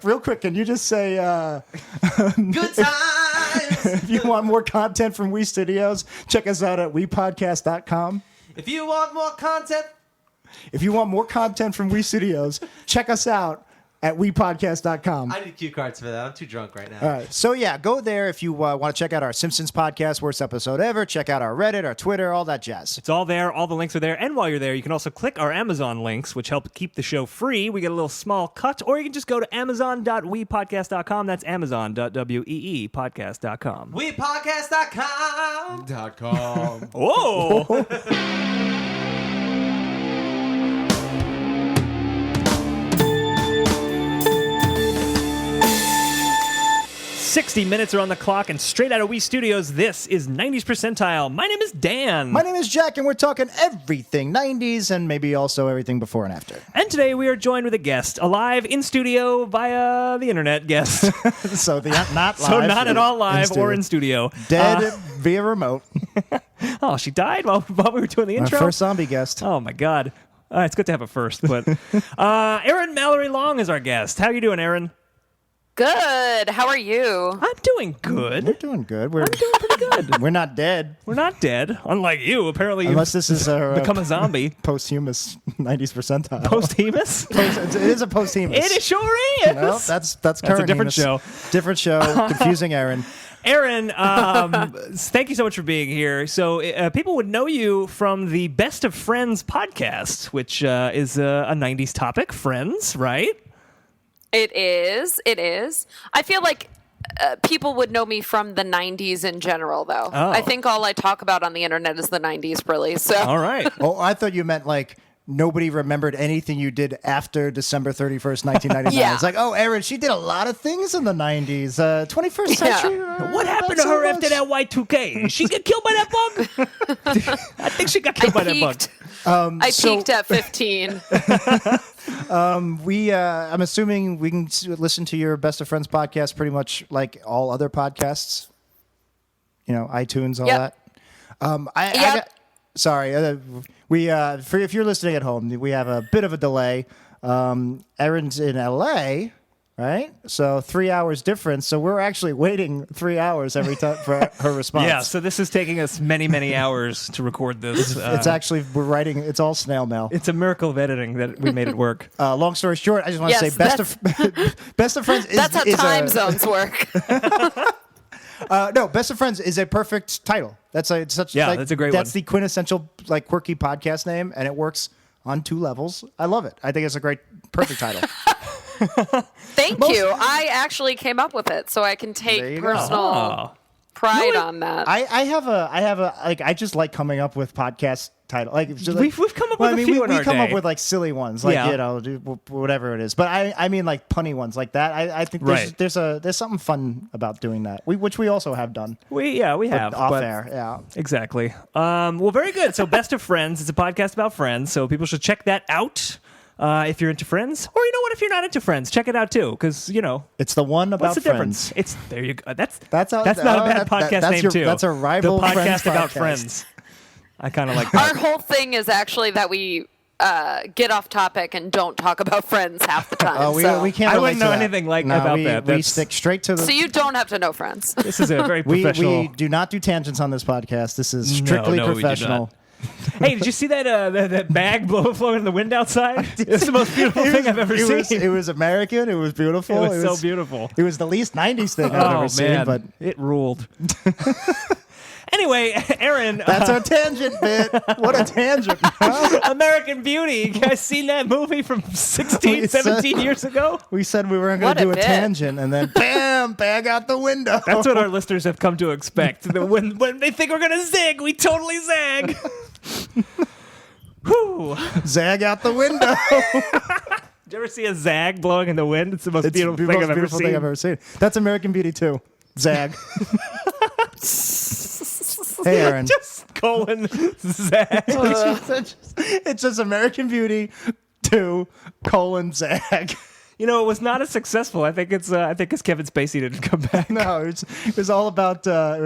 real quick, can you just say... Good times! If you want more content from We Studios, check us out at wepodcast.com. If you want more content... If you want more content from We Studios, check us out at wepodcast.com. I need cue cards for that. I'm too drunk right now. All right. So, yeah, go there if you want to check out our Simpsons podcast, worst episode ever. Check out our Reddit, our Twitter, all that jazz. It's all there. All the links are there. And while you're there, you can also click our Amazon links, which help keep the show free. We get a little small cut. Or you can just go to amazon.wepodcast.com. That's amazon.weepodcast.com. Wepodcast.com. Whoa! 60 minutes are on the clock, and straight out of We Studios, this is 90s Percentile. My name is Dan. My name is Jack, and we're talking everything 90s and maybe also everything before and after. And today we are joined with a guest, alive in studio via the internet guest. So not live. So not at all live or in studio. Dead via remote. Oh, she died while we were doing the intro? Our first zombie guest. Oh, my God. It's good to have a first, but Erin Mallory Long is our guest. How are you doing, Erin? Good. How are you? I'm doing good. We're doing good. I'm doing pretty good. We're not dead. We're not dead, unlike you. Apparently, unless this is become a zombie. Posthumous 90s percentile. Posthumous? It is a posthumous. It sure is. No, that's current. A different show. Different show. Confusing Erin. Erin, thank you so much for being here. So people would know you from the Best of Friends podcast, which is a 90s topic. Friends, right? It is. It is. I feel like people would know me from the 90s in general, though. Oh. I think all I talk about on the internet is the 90s, really. So. All right. Oh, I thought you meant like nobody remembered anything you did after December 31st, 1999. Yeah. It's like, oh, Erin, she did a lot of things in the 90s. 21st century. What happened to her after that Y2K? Did she get killed by that bug? I think she got killed by that bug. I peaked at 15. I'm assuming we can listen to your Best of Friends podcast pretty much like all other podcasts. You know, iTunes, all that. Sorry, if you're listening at home, we have a bit of a delay. Erin's in LA, right? So 3 hours difference. So we're actually waiting 3 hours every time for her response. Yeah, so this is taking us many, many hours to record this. It's actually, it's all snail mail. It's a miracle of editing that we made it work. Long story short, I just want to say Best of Friends is... That's how time zones work. No, Best of Friends is a perfect title. That's a that's a great one. That's the quintessential like quirky podcast name, and it works on two levels. I love it. I think it's a perfect title. Thank you. I actually came up with it, so I can take personal pride on that. I have a like I just like coming up with podcast title. Like we've come up with a few in our we come day. up with like silly ones, like whatever it is. But I mean like punny ones like that. I think there's something fun about doing that. Which we also have done. We have off air. Yeah, exactly. Well, very good. So Best of Friends. It's a podcast about friends. So people should check that out. If you're into Friends, or you know what, if you're not into Friends, check it out too, because you know it's the one about what's the Friends. Difference? It's there you go. That's not a bad podcast name too. That's a rival the podcast about podcast. Friends. I kind of like that. Our whole thing is actually that we get off topic and don't talk about Friends half the time. We can't. I wouldn't know that. anything about that. We stick straight to the. So you don't have to know Friends. This is a very professional. We do not do tangents on this podcast. This is strictly professional. Hey, did you see that bag flowing in the wind outside? It's the most beautiful thing I've ever seen. It was American. It was beautiful. It was so beautiful. It was the least 90s thing I've ever seen. But it ruled. Anyway, Erin. That's a tangent bit. What a tangent. American Beauty. You guys seen that movie from 16, 17 years ago? We said we weren't going to do a tangent, and then bam, bag out the window. That's what our listeners have come to expect. When they think we're going to zig, we totally zag. Whew. Zag out the window. Did you ever see a zag blowing in the wind? It's the most beautiful thing I've ever seen. That's American Beauty too. Zag. Hey, Erin. Just zag. It's just American Beauty 2, .zag. You know, it was not as successful. I think it's Kevin Spacey didn't come back. No, it was all about Mary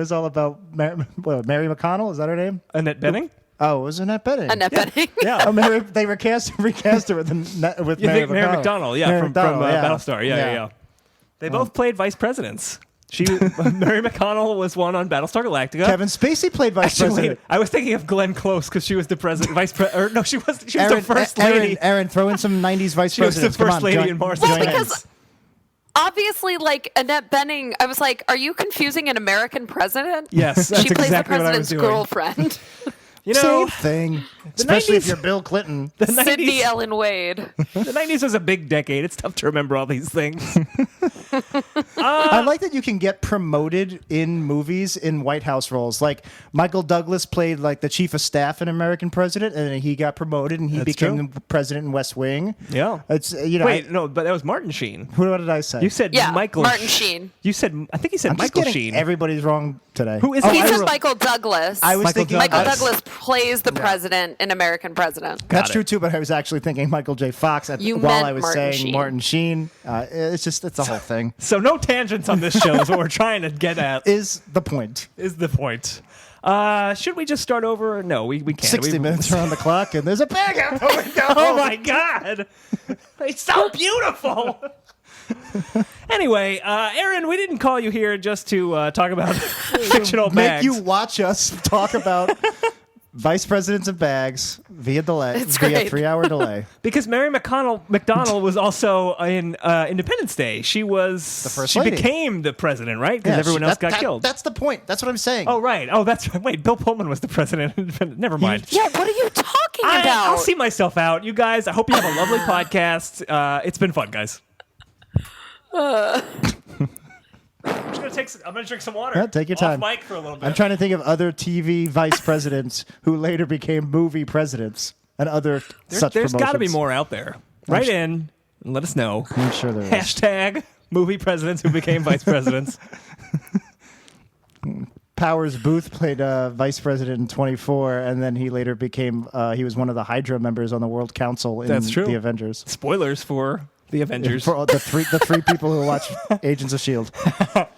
McConnell. Is that her name? Annette Bening. Oh, it was Annette Bening. Annette Bening. Yeah, they recast her with Mary Mary McDonnell. Yeah, Mary from McDonnell, Battlestar. Yeah. They both played vice presidents. Mary McConnell was one on Battlestar Galactica. Kevin Spacey played vice president. I was thinking of Glenn Close because she was the vice president. No, she was the first lady. Aaron, throw in some 90s vice She was the presidents. Come first on, lady in Mars. Well, join because hands. obviously, like Annette Bening, I was like, "Are you confusing an American president?" Yes, that's she plays exactly the what I was president's doing. girlfriend, You know, Same thing. Especially if 90s you're Bill Clinton. the Sydney 90s, Ellen Wade. the 90s was a big decade. It's tough to remember all these things. I like that you can get promoted in movies in White House roles. Like Michael Douglas played like the chief of staff in American President, and then he got promoted and he That's became true. the president in West Wing. Yeah. It's Wait, no, but that was Martin Sheen. what did I say? You said Yeah, Michael. Martin Sheen. You said, I think you said I'm just Michael getting Sheen. everybody's wrong today. Who is Oh, he? He I said wrote- Michael Douglas. I was Michael thinking Michael Douglas. Douglas plays the president in American President. That's Got true it. too, but I was actually thinking Michael J. Fox You while meant I was Martin saying Sheen. Martin Sheen. It's a whole thing. So no tangents on this show is what we're trying to get at. Is the point. Is the point. Should we just start over? No, we can't. 60 minutes are on the clock, and there's a bag out the window. Oh my God! It's so beautiful. Anyway, Erin, we didn't call you here just to talk about fictional Make bags. you watch us talk about vice presidents and bags via delay, It's via great. 3-hour delay. Because Mary McDonald was also in Independence Day. She was The first She lady. became the president, right? Because Yeah, everyone else got that- killed. That's the point. That's what I'm saying. Oh right. Oh, that's right. Wait, Bill Pullman was the president. of Independence. Never mind. Yeah, what are you talking about? I'll see myself out. You guys, I hope you have a lovely podcast. It's been fun, guys. I'm gonna drink some water. Yeah, take your Off time. mic for a little bit. I'm trying to think of other TV vice presidents who later became movie presidents and other such There's got to be promotions. more out there. Write in and let us know. I'm sure there is. Hashtag movie presidents who became vice presidents. Powers Booth played vice president in 24, and then he later became he was one of the Hydra members on the World Council in That's true. the Avengers. Spoilers for the Avengers. For all the three people who watch Agents of Shield. All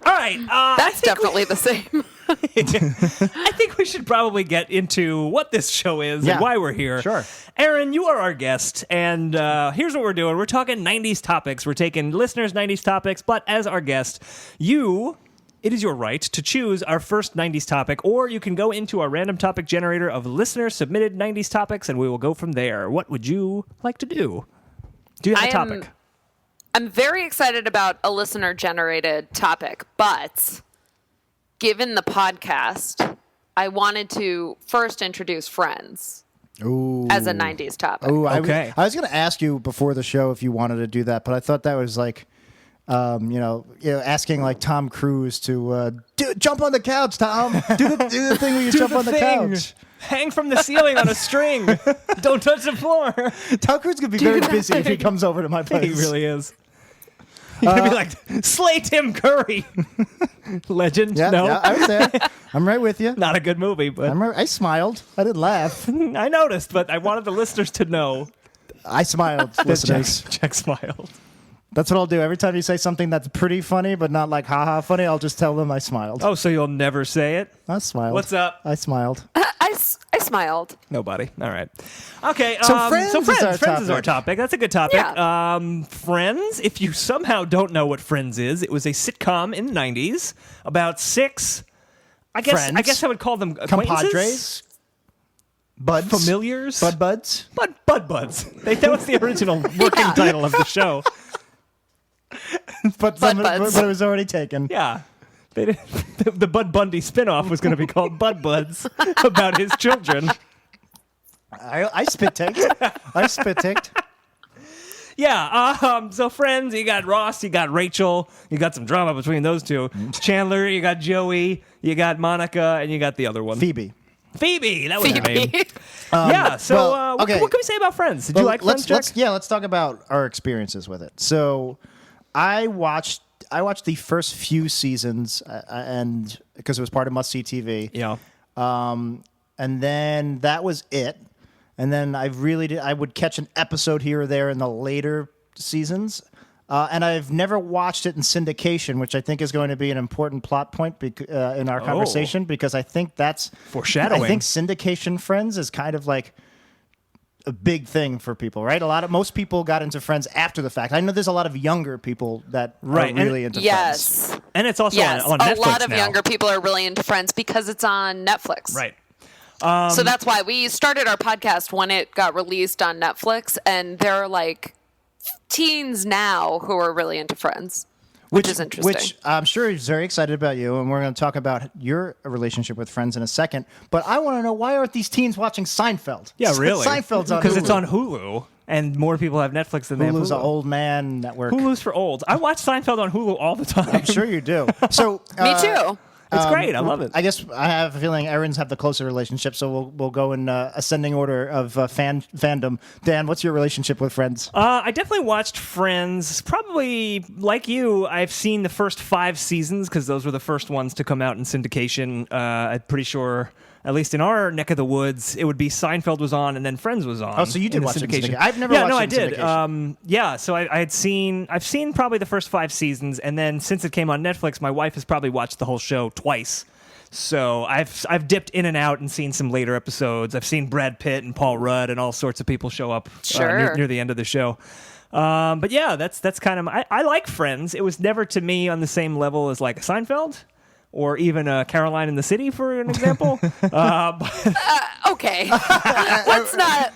right. That's definitely the same. I think we should probably get into what this show is Yeah. and why we're here. Sure. Erin, you are our guest, and here's what we're doing. We're talking 90s topics. We're taking listeners' 90s topics, but as our guest, it is your right to choose our first 90s topic, or you can go into our random topic generator of listener-submitted 90s topics, and we will go from there. What would you like to do? Do you have a topic? I'm very excited about a listener-generated topic, but given the podcast, I wanted to first introduce Friends Ooh. as a 90s topic. Ooh, Okay. I was going to ask you before the show if you wanted to do that, but I thought that was like, asking like Tom Cruise to jump on the couch, Tom. Do the thing where you jump on the couch. Hang from the ceiling on a string. Don't touch the floor. Tom Cruise could be very busy if he comes over to my place. He really is. You're going to be like, slay Tim Curry. Legend. Yeah, no, yeah, I was there. I'm right with you. not a good movie, but I smiled. I didn't laugh. I noticed, but I wanted the listeners to know I smiled, that listeners. Jack smiled. That's what I'll do. Every time you say something that's pretty funny, but not like haha funny, I'll just tell them I smiled. Oh, so you'll never say it? I smiled. What's up? I smiled. I smiled. Nobody. All right. Okay. So Friends is our Friends is our topic. topic. That's a good topic. Yeah. Friends. If you somehow don't know what Friends is, it was a sitcom in the 90s about six. I guess I would call them acquaintances? Compadres. Buds. Familiars. Buds. Bud buds. That was the original working title of the show. But Bud Buds. it was already taken. Yeah. They did, the Bud Bundy spinoff was going to be called Bud Buds about his children. I spit taked. I spit taked. Yeah. So Friends, you got Ross, you got Rachel, you got some drama between those two. Chandler, you got Joey, you got Monica, and you got the other one. Phoebe. Phoebe, that was her name. Phoebe. Yeah. So well, okay. what can we say about Friends? Did you like Friends, Jack? Let's talk about our experiences with it. So I watched the first few seasons and because it was part of Must See TV. Yeah. And then that was it. And then I would catch an episode here or there in the later seasons. And I've never watched it in syndication, which I think is going to be an important plot point in our conversation because I think that's Foreshadowing. I think syndication Friends is kind of like a big thing for people, right? Most people got into Friends after the fact. I know there's a lot of younger people that Right. are really into Friends. Yes. And it's also Yes. on Netflix A lot of now. younger people are really into Friends because it's on Netflix. Right. So that's why we started our podcast when it got released on Netflix, and there are like teens now who are really into Friends, which is interesting. Which I'm sure is very excited about you, and we're going to talk about your relationship with Friends in a second. But I want to know, why aren't these teens watching Seinfeld? Yeah, really. Seinfeld's on because Hulu. it's on Hulu, and more people have Netflix than they have Hulu's Hulu. an old man network. Hulu's for olds. I watch Seinfeld on Hulu all the time. I'm sure you do. So Me too. It's great. I love it. I guess I have a feeling Erin's have the closer relationship, so we'll go in ascending order of fandom. Dan, what's your relationship with Friends? I definitely watched Friends. Probably like you, I've seen the first 5 seasons because those were the first ones to come out in syndication. I'm pretty sure, at least in our neck of the woods, it would be Seinfeld was on and then Friends was on. Oh, so you did in the watch it in syndication. syndication. I've never yeah, watched no, it I in did. syndication. So I've seen probably the first 5 seasons, and then since it came on Netflix, my wife has probably watched the whole show twice. So I've dipped in and out and seen some later episodes. I've seen Brad Pitt and Paul Rudd and all sorts of people show up Sure. near the end of the show. But yeah, that's kind of I like Friends. It was never to me on the same level as like Seinfeld or even Caroline in the City, for an example. Okay. let's not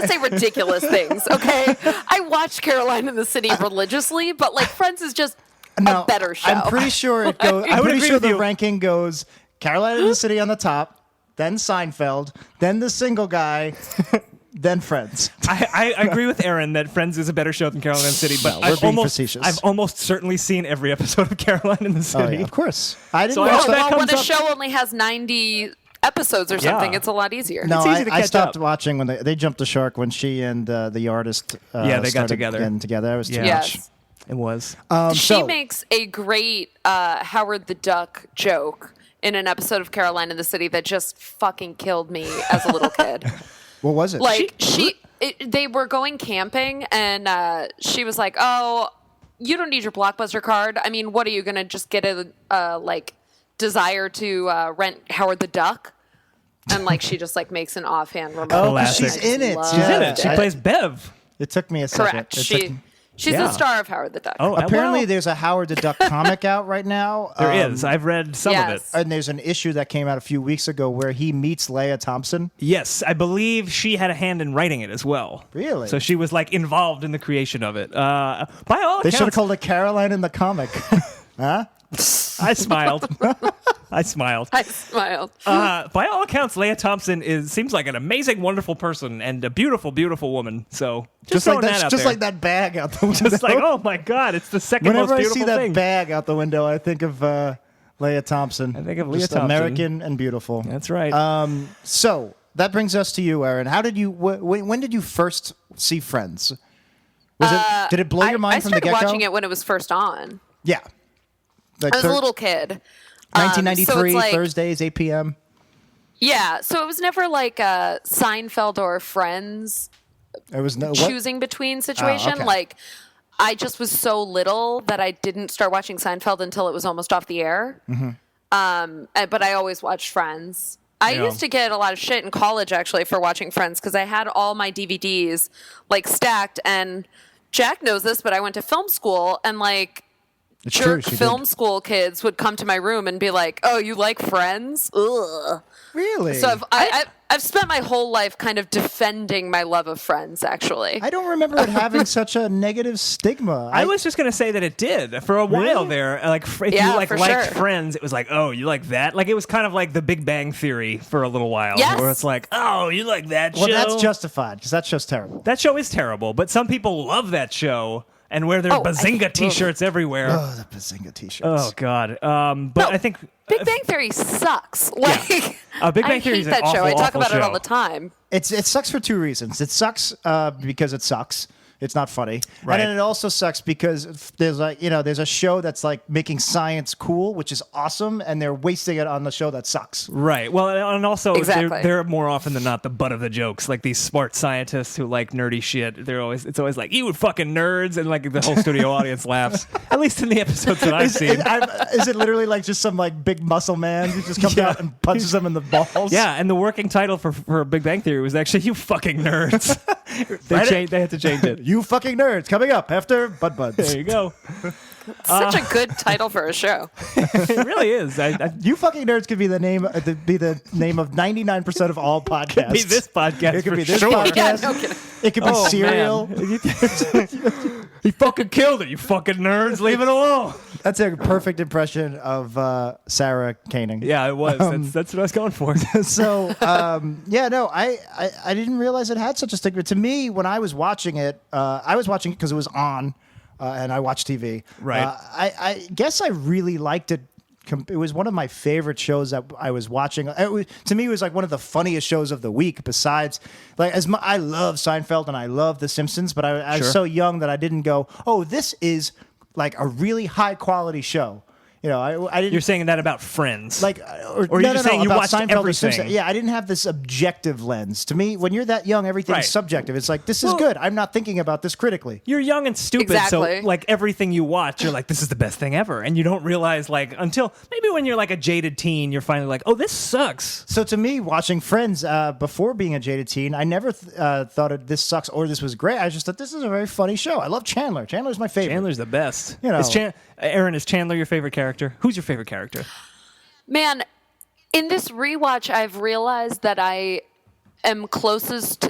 say ridiculous things, okay? I watch Caroline in the City religiously, but like Friends is just a better show. I'm pretty sure it goes. I I'm would pretty agree sure with the you. ranking goes Carolina in the City on the top, then Seinfeld, then The Single Guy, then Friends. I agree with Erin that Friends is a better show than Caroline in the City, but No, we're being facetious. I've almost certainly seen every episode of Caroline in the Oh, City. yeah, of course. I didn't So I watch hope that. that well, when comes a up- show only has 90 episodes or something, Yeah. it's a lot easier. No, It's easy to I catch stopped up. watching when they jumped the shark when she and the artist Yeah, they got started together. getting together. That was too Yeah. much. Yes. It was. She So- makes a great Howard the Duck joke in an episode of Caroline in the City that just fucking killed me as a little kid. What was it? Like they were going camping, and she was like, "Oh, you don't need your Blockbuster card. I mean, what are you gonna just get a like desire to rent Howard the Duck?" And like she just like makes an offhand remark. Oh, Classic. she's in it. She's in it. She I- plays Bev. It took me a second. Correct. It took- She's Yeah. the star of Howard the Duck. Oh, Apparently, well, there's a Howard the Duck comic out right now. there is. I've read some of it. Yes. And there's an issue that came out a few weeks ago where he meets Leia Thompson. Yes, I believe she had a hand in writing it as well. Really? So she was like involved in the creation of it. By all They should have accounts, called it Caroline in the comic. Huh? I smiled. I smiled. I smiled. By all accounts, Leia Thompson seems like an amazing, wonderful person and a beautiful, beautiful woman. So just like throwing that out just there. like that bag out the window. Just like, oh my God, it's the second Whenever most I beautiful see that thing. bag out the window, I think of Leia Thompson. I think of Leia Just Thompson. American and beautiful. That's right. So that brings us to you, Erin. How did you? When did you first see Friends? Was it? Did it blow your mind I from the started get-go? watching it when it was first on. Yeah. Like I was a little kid. 1993 so it's like- Thursdays, 8 p.m. Yeah, so it was never like a Seinfeld or Friends It was no what? choosing between situation. okay. Like, I just was so little that I didn't start watching Seinfeld until it was almost off the air. But I always watched Friends. I Yeah. used to get a lot of shit in college actually for watching Friends because I had all my DVDs like stacked. And Jack knows this, but I went to film school and like It's true, jerk she film did. school kids would come to my room and be like, "Oh, you like Friends? Ugh." Really? So I've spent my whole life kind of defending my love of Friends. Actually, I don't remember it having such a negative stigma. I was just gonna say that it did for a while there. Like, if Yeah, you like for liked sure. Friends, it was like, oh, you like that. Like, it was kind of like The Big Bang Theory for a little while, Yes. where it's like, oh, you like that well, show. that's justified because that show's terrible. That show is terrible, but some people love that show and wear their Oh, Bazinga T-shirts everywhere. Oh, the Bazinga t-shirts. Oh God! But No, I think Big Bang Theory sucks. Like, Big Bang I Theory hate is an that show. awful, I talk awful about it all show. the time. It sucks for two reasons. It sucks because it sucks, It's not funny. Right. And then it also sucks because there's there's a show that's like making science cool, which is awesome, and they're wasting it on the show that sucks. Right. Well, and also Exactly. they're more often than not the butt of the jokes. Like these smart scientists who like nerdy shit. It's always like, you fucking nerds, and like the whole studio audience laughs. At least in the episodes that I've seen. Is it literally like just some like big muscle man who just comes out and punches them in the balls? Yeah, and the working title for Big Bang Theory was actually "You fucking nerds." They had to change it. You fucking nerds, coming up after Bud Buds. There you go. Such a good title for a show. It really is. You fucking nerds could be the name of 99% of all podcasts. Be this podcast. It could for be this sure. podcast. Yeah, no kidding. It could be Oh, cereal. man. He fucking killed it. You fucking nerds, leave it alone. That's a perfect impression of Sarah Koenig. Yeah, it was. That's what I was going for. So I didn't realize it had such a stigma. To me, when I was watching it because it was on, and I watched TV. Right. I guess I really liked it. It was one of my favorite shows that I was watching. To me, it was like one of the funniest shows of the week. Besides, like I love Seinfeld and I love The Simpsons, but I was so young that I didn't go, "Oh, this is like a really high quality show." You know, I didn't. You're saying that about Friends. Like, Or you're just saying you about watched Seinfeld or everything. Simpsons. Yeah, I didn't have this objective lens. To me, when you're that young, everything's Right. subjective. It's like, this is Well- good. I'm not thinking about this critically. You're young and stupid, Exactly. so like everything you watch, you're like, this is the best thing ever. And you don't realize, like, until maybe when you're like a jaded teen, you're finally like, oh, this sucks. So to me, watching Friends before being a jaded teen, I never thought this sucks or this was great. I just thought this is a very funny show. I love Chandler. Chandler's my favorite. Chandler's the best. You know. Aaron, is Chandler your favorite character? Who's your favorite character? Man, in this rewatch, I've realized that I am closest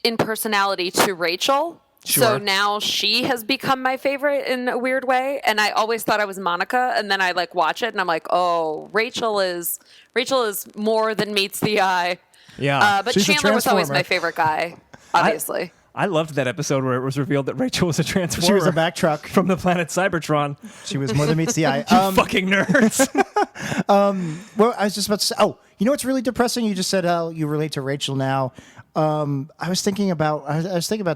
in personality to Rachel. Sure. So now she has become my favorite in a weird way. And I always thought I was Monica. And then I like watch it and I'm like, oh, Rachel is more than meets the eye. Yeah. But She's a Chandler was always transformer. my favorite guy, obviously. I loved that episode where it was revealed that Rachel was a transformer. She was a back truck. from the planet Cybertron. She was more than meets the eye. You fucking nerds. Well, I was just about to say, you know what's really depressing? You just said how you relate to Rachel now. I was thinking about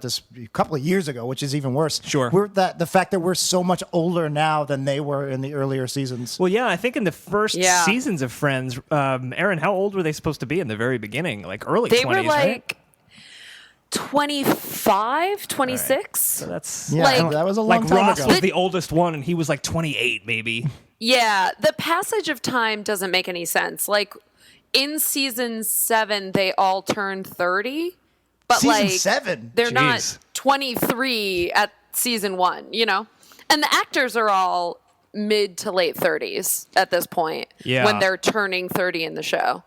this a couple of years ago, which is even worse. Sure. The fact that we're so much older now than they were in the earlier seasons. Well, yeah, I think in the first Yeah. seasons of Friends, Aaron, how old were they supposed to be in the very beginning? Like early They 20s, were right? like 25, 26. So that's Yeah, like- that was a long like time Ross ago. was the oldest one, and he was like 28, maybe. Yeah, the passage of time doesn't make any sense. Like in season 7, they all turn 30, but Season like 7? they're Jeez. not 23 at season 1. You know, and the actors are all mid to late 30s at this point. Yeah. when they're turning 30 in the show.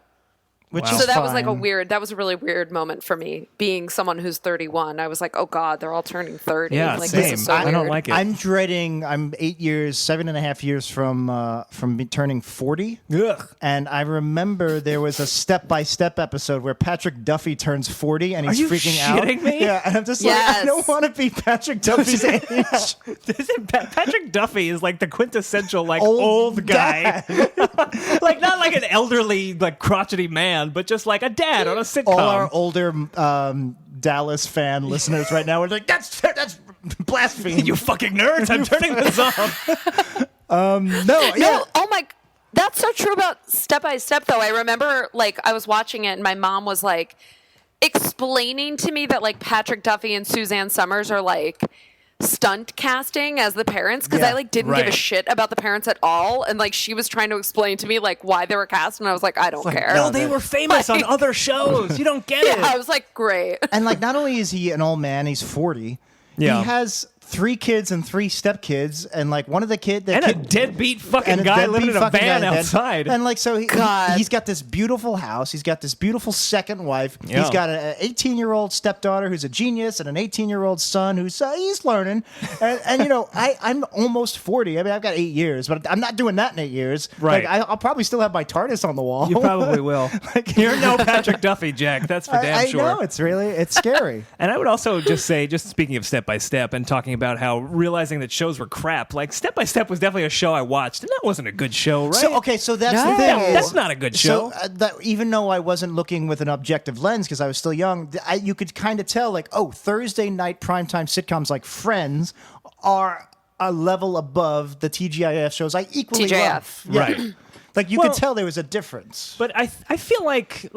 Which Wow. is So that was like fine. that was a really weird moment for me, being someone who's 31. I was like, oh God, they're all turning 30. Yeah, like, same. This is so I don't weird. like it. I'm 7.5 years from me turning 40. Ugh. And I remember there was a step-by-step episode where Patrick Duffy turns 40 and he's Are you freaking out. shitting me? Yeah, and I'm just like, I Yes. don't want to be Patrick Duffy's age. Patrick Duffy is like the quintessential like Old old guy, dad. like not like an elderly like crotchety man, but just like a dad on a sitcom. All our older Dallas fan listeners right now are like, that's blasphemy. You fucking nerds! I'm turning this off. No, yeah. No, oh my, that's so true about Step by Step, though. I remember, like, I was watching it, and my mom was, like, explaining to me that, like, Patrick Duffy and Suzanne Summers are, like, stunt casting as the parents, because Yeah, I, like, didn't give a right. shit about the parents at all, and, like, she was trying to explain to me, like, why they were cast, and I was like, I don't care. No, they were famous on other shows. You don't get Yeah, I it. was like, great. And like, not only is he an old man, he's 40. Yeah. He has 3 kids and 3 stepkids, and like one of the kid, And a deadbeat fucking guy living in a van outside. And like, so God. he's got this beautiful house. He's got this beautiful second wife. Yeah. He's got an 18-year-old stepdaughter who's a genius, and an 18-year-old son who's he's learning. And you know, I'm almost 40. I mean, I've got 8 years, but I'm not doing that in 8 years. Right. Like, I'll probably still have my TARDIS on the wall. You probably will. Like- You're no Patrick Duffy, Jack. That's for damn I sure. know it's scary. And I would also just say, just speaking of Step by Step and talking about about how realizing that shows were crap. Like Step by Step was definitely a show I watched, and that wasn't a good show, right? So that's No. the thing. That's not a good show. So even though I wasn't looking with an objective lens because I was still young, you could kind of tell, like, oh, Thursday night primetime sitcoms like Friends are a level above the TGIF shows I equally TGIF. love. Yeah. Right. Like you Well- could tell there was a difference. But I feel like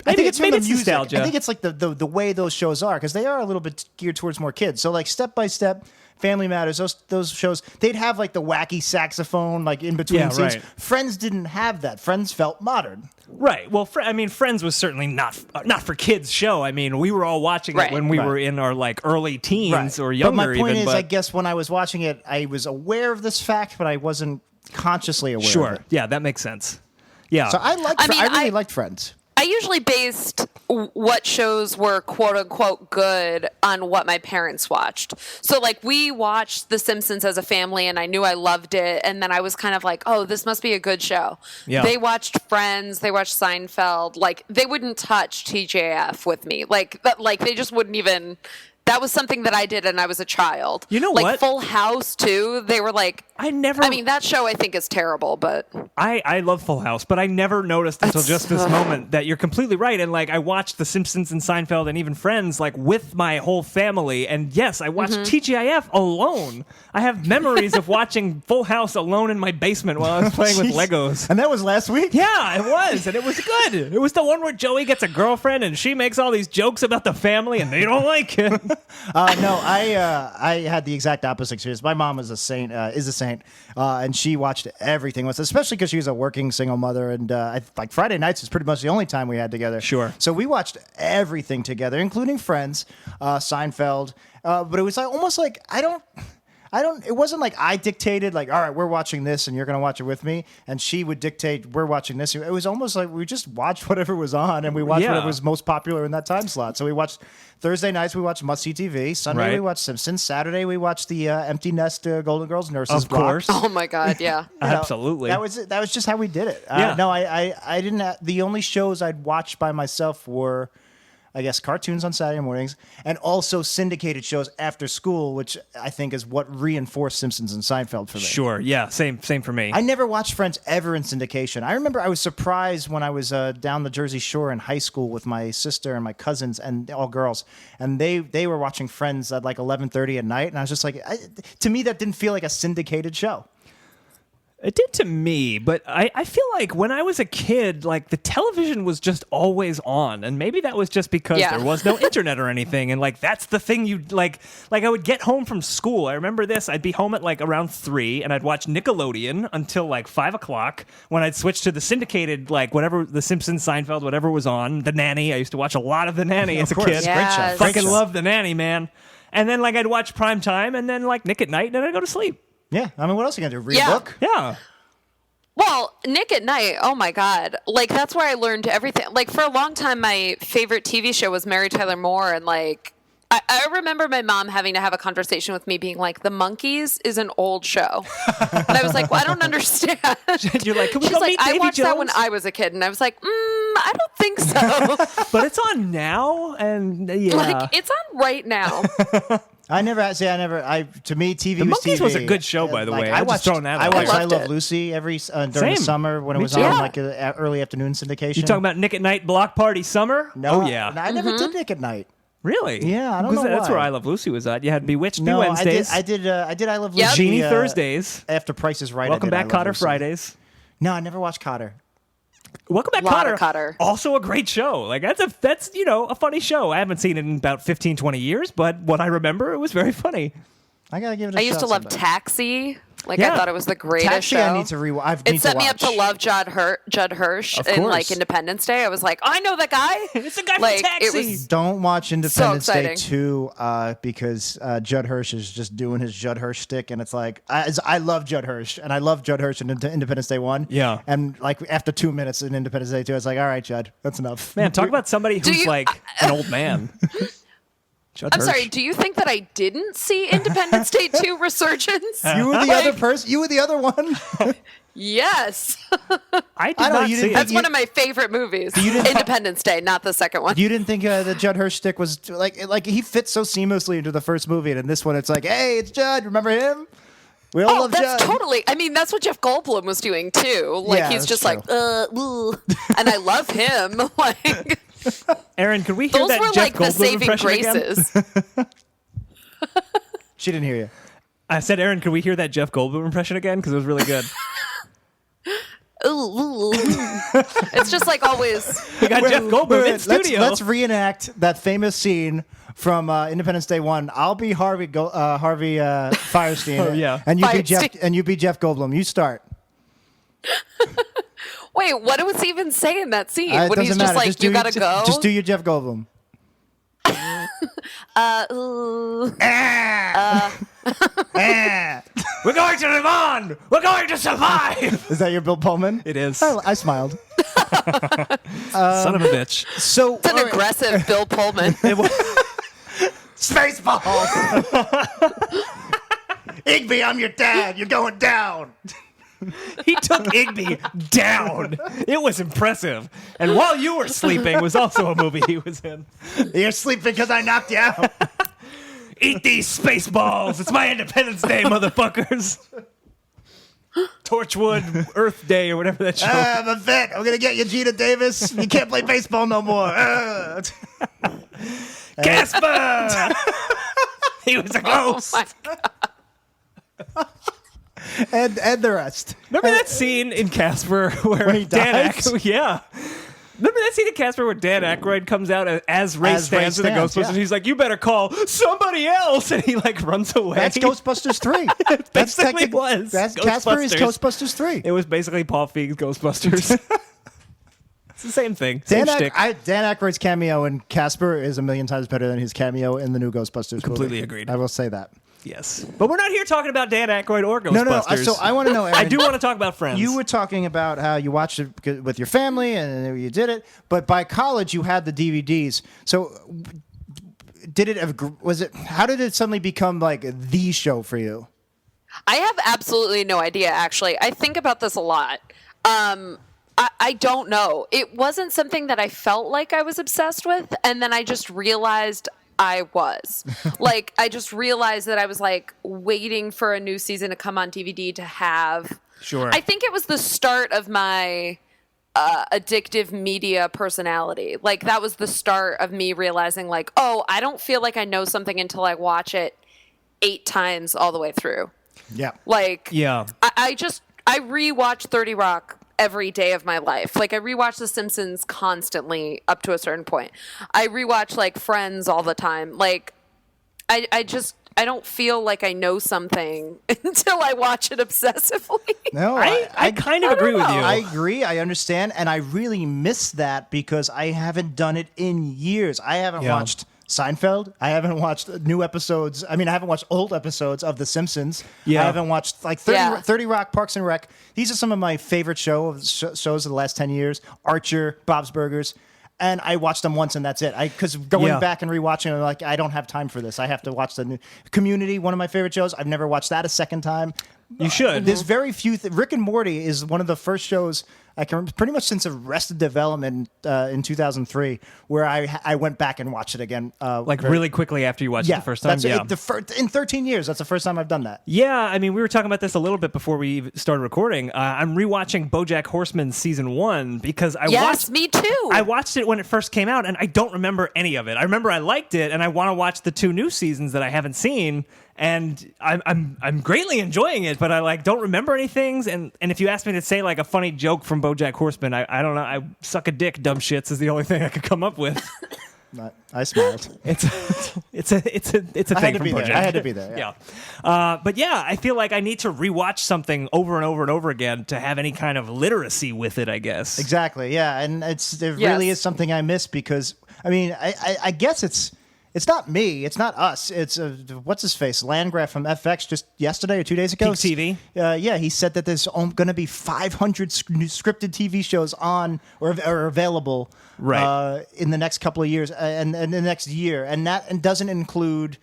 I think it's from maybe the it's music. nostalgia. I think it's like the way those shows are, because they are a little bit geared towards more kids. So like Step by Step, Family Matters, those shows, they'd have like the wacky saxophone like in between Yeah, scenes. right. Friends didn't have that. Friends felt modern. Right. Well, Friends was certainly not for kids show. I mean, we were all watching Right. it when we Right. were in our like early teens or younger. But my point even, is, I guess when I was watching it, I was aware of this fact, but I wasn't consciously aware sure. of it. Yeah, that makes sense. Yeah. So I really liked Friends. I usually based what shows were quote unquote good on what my parents watched. So like we watched The Simpsons as a family and I knew I loved it. And then I was kind of like, oh, this must be a good show. Yeah. They watched Friends. They watched Seinfeld. Like they wouldn't touch TJF with me. Like they just wouldn't even. That was something that I did and I was a child. You know like what? Full House too. They were like, I mean, that show I think is terrible, but I love Full House, but I never noticed until just this moment that you're completely right. And like I watched The Simpsons and Seinfeld and even Friends like with my whole family. And yes, I watched TGIF alone. I have memories of watching Full House alone in my basement while I was playing with Jeez. Legos. And that was last week? Yeah, it was, and it was good. It was the one where Joey gets a girlfriend and she makes all these jokes about the family and they don't like it. No, I had the exact opposite experience. My mom is a saint, and she watched everything with us, especially because she was a working single mother. And like Friday nights is pretty much the only time we had together. Sure. So we watched everything together, including Friends, Seinfeld. But it was like almost like it wasn't like I dictated, like, all right, we're watching this and you're going to watch it with me. And she would dictate, we're watching this. It was almost like we just watched whatever was on and we watched Yeah. whatever was most popular in that time slot. So we watched Thursday nights, we watched Must See TV. Sunday, Right. we watched Simpsons. Saturday, we watched the Empty Nest Golden Girls Nurses Of block. course. oh my God, yeah. You know, Absolutely. That was just how we did it. Yeah. No, I didn't. The only shows I'd watch by myself were, I guess, cartoons on Saturday mornings, and also syndicated shows after school, which I think is what reinforced Simpsons and Seinfeld for me. Sure, yeah, same for me. I never watched Friends ever in syndication. I remember I was surprised when I was down the Jersey Shore in high school with my sister and my cousins and all girls, and they were watching Friends at like 11:30 at night, and I was just like, to me that didn't feel like a syndicated show. It did to me, but I feel like when I was a kid, like the television was just always on, and maybe that was just because Yeah. there was no internet or anything, and like that's the thing you like I would get home from school. I remember this. I'd be home at like around 3, and I'd watch Nickelodeon until like 5 o'clock when I'd switch to the syndicated, like whatever The Simpsons, Seinfeld, whatever was on. The Nanny. I used to watch a lot of The Nanny as a course. kid. Yes. Great show. Great Fucking show. love The Nanny, man. And then like I'd watch Prime Time, and then like Nick at Night, and then I'd go to sleep. Yeah, I mean, what else are you gonna do? Read Yeah. a book? Yeah. Well, Nick at Night, oh my God. Like, that's where I learned everything. Like, for a long time, my favorite TV show was Mary Tyler Moore. And, like, I remember my mom having to have a conversation with me being like, The Monkees is an old show. And I was like, well, I don't understand. You're like, can we She's go like, meet I Davy watched that when Jones? I was a kid. And I was like, I don't think so. But it's on now, and yeah. Like, it's on right now. To me, TV The was Monkees TV. was a good show, by the way. I I'm just watched, throwing that I out watched there. I I Love loved it. Lucy during Same. the summer when it Me was too. on Yeah. like a early afternoon syndication. You talking about Nick at Night Block Party Summer? No, Oh, yeah. I never did Nick at Night. Really? Yeah, I don't know That's why. where I Love Lucy was at. You had Bewitched No, Wednesdays. I did I Love Yep. Lucy. Genie Thursdays. After Price is Right. I Welcome did I Back, Love Cotter Lucy. Fridays. No, I never watched Cotter. Welcome Back, Lot of Cotter. Cotter. Also a great show. Like that's a funny show. I haven't seen it in about 15, 20 years, but what I remember, it was very funny. I gotta give it a I shot. used to love sometime. Taxi. Like, Yeah. I thought it was the greatest Taxi. show. I need to rewatch. It set me up to love Judd Hirsch Of in, like, course. Independence Day. I was like, I know that guy. It's the guy from Like, Taxi. it was Don't watch Independence Day exciting. 2 because Judd Hirsch is just doing his Judd Hirsch stick, and it's like I love Judd Hirsch, and I love Judd Hirsch in Independence Day 1. Yeah. And like after 2 minutes in Independence Day 2, I was like, all right, Judd, that's enough. Man, talk about somebody who's you- like an old man. Judd I'm Hirsch. sorry. Do you think that I didn't see Independence Day 2 Resurgence? You were the other person. You were the other one. Yes. I did I know, not you see didn't it. That's one of my favorite movies. Independence Day, not the second one. You didn't think the Judd Hirsch stick was like he fits so seamlessly into the first movie, and in this one, it's like, hey, it's Judd. Remember him? We all love that's Judd. totally. I mean, that's what Jeff Goldblum was doing too. Like Yeah, he's that's just like, ooh. And I love him. Like Aaron, could we hear those that were Jeff like the Goldblum saving impression again? graces. She didn't hear you. I said, Aaron, could we hear that Jeff Goldblum impression again? Because it was really good. Ooh. It's just like always. We got Jeff Goldblum in studio. Let's reenact that famous scene from Independence Day 1. I'll be Harvey Firestein. Oh, yeah. And Firestein. you be Jeff Goldblum. You start. Wait, what was he even saying in that scene? It When he's doesn't just matter. like, you gotta go. Just do your Jeff Goldblum. Ooh. We're going to live on. We're going to survive. Is that your Bill Pullman? It is. I smiled. Son of a bitch. So It's an aggressive Bill Pullman. Spaceballs. Igby, I'm your dad. You're going down. He took Igby down. It was impressive. And While You Were Sleeping was also a movie he was in. You're sleeping because I knocked you out. Eat these space balls. It's my Independence Day, motherfuckers. Torchwood Earth Day or whatever that show. I'm a vet. I'm gonna get you, Gina Davis. You can't play baseball no more. Casper. He was a ghost. Oh my God. and the rest. Remember that scene in Casper where When he Dan dies? Aykroyd? Yeah. Remember that scene in Casper where Dan Aykroyd comes out as Ray Stantz in the Ghostbusters? yeah. He's like, "You better call somebody else," and he like runs away. That's Ghostbusters 3. That's basically was That's Casper is Ghostbusters. Ghostbusters 3. It was basically Paul Feig's Ghostbusters. It's the same thing. Same Dan shtick. Aykroyd's cameo in Casper is a million times better than his cameo in the new Ghostbusters. Completely movie. agreed. I will say that. Yes, but we're not here talking about Dan Aykroyd or Ghostbusters. No. So I want to know, Aaron, I do want to talk about Friends. You were talking about how you watched it with your family and you did it, but by college you had the DVDs. So how did it suddenly become like the show for you? I have absolutely no idea, actually. I think about this a lot. I don't know. It wasn't something that I felt like I was obsessed with, and then I just realized I was. Like, I just realized that I was, like, waiting for a new season to come on DVD to have. Sure. I think it was the start of my addictive media personality. Like, that was the start of me realizing, like, oh, I don't feel like I know something until I watch it 8 times all the way through. Yeah. Like, Yeah. I rewatch 30 Rock every day of my life. Like, I rewatch The Simpsons constantly up to a certain point. I rewatch, like, Friends all the time. Like, I don't feel like I know something until I watch it obsessively. No, I kind of agree with you. I agree. I understand. And I really miss that because I haven't done it in years. I haven't watched Seinfeld. I haven't watched new episodes. I mean, I haven't watched old episodes of The Simpsons. Yeah. I haven't watched like 30 Rock, Parks and Rec. These are some of my favorite shows of the last 10 years. Archer, Bob's Burgers. And I watched them once and that's it. Because going back and rewatching, I'm like, I don't have time for this. I have to watch the new Community, one of my favorite shows. I've never watched that a second time. You should. There's very few. Rick and Morty is one of the first shows I can remember, pretty much since Arrested Development in 2003, where I went back and watched it again. Really quickly after you watched it the first time. In 13 years, that's the first time I've done that. Yeah, I mean, we were talking about this a little bit before we started recording. I'm rewatching BoJack Horseman season 1 because me too. I watched it when it first came out, and I don't remember any of it. I remember I liked it, and I want to watch the 2 new seasons that I haven't seen. And I'm greatly enjoying it, but I don't remember any things. And if you ask me to say like a funny joke from BoJack Horseman, I don't know. I suck a dick, dumb shits is the only thing I could come up with. I smiled. It's a thing from BoJack. I had to be there. Yeah. But yeah, I feel like I need to rewatch something over and over and over again to have any kind of literacy with it, I guess. Exactly. Yeah, and it really is something I miss because I mean I guess It's not me. It's not us. It's what's his face, Landgraf from FX, just yesterday or 2 days ago. Peak TV. Yeah, he said that there's going to be 500 scripted TV shows on or available Right. in the next couple of years and the next year, and that doesn't include.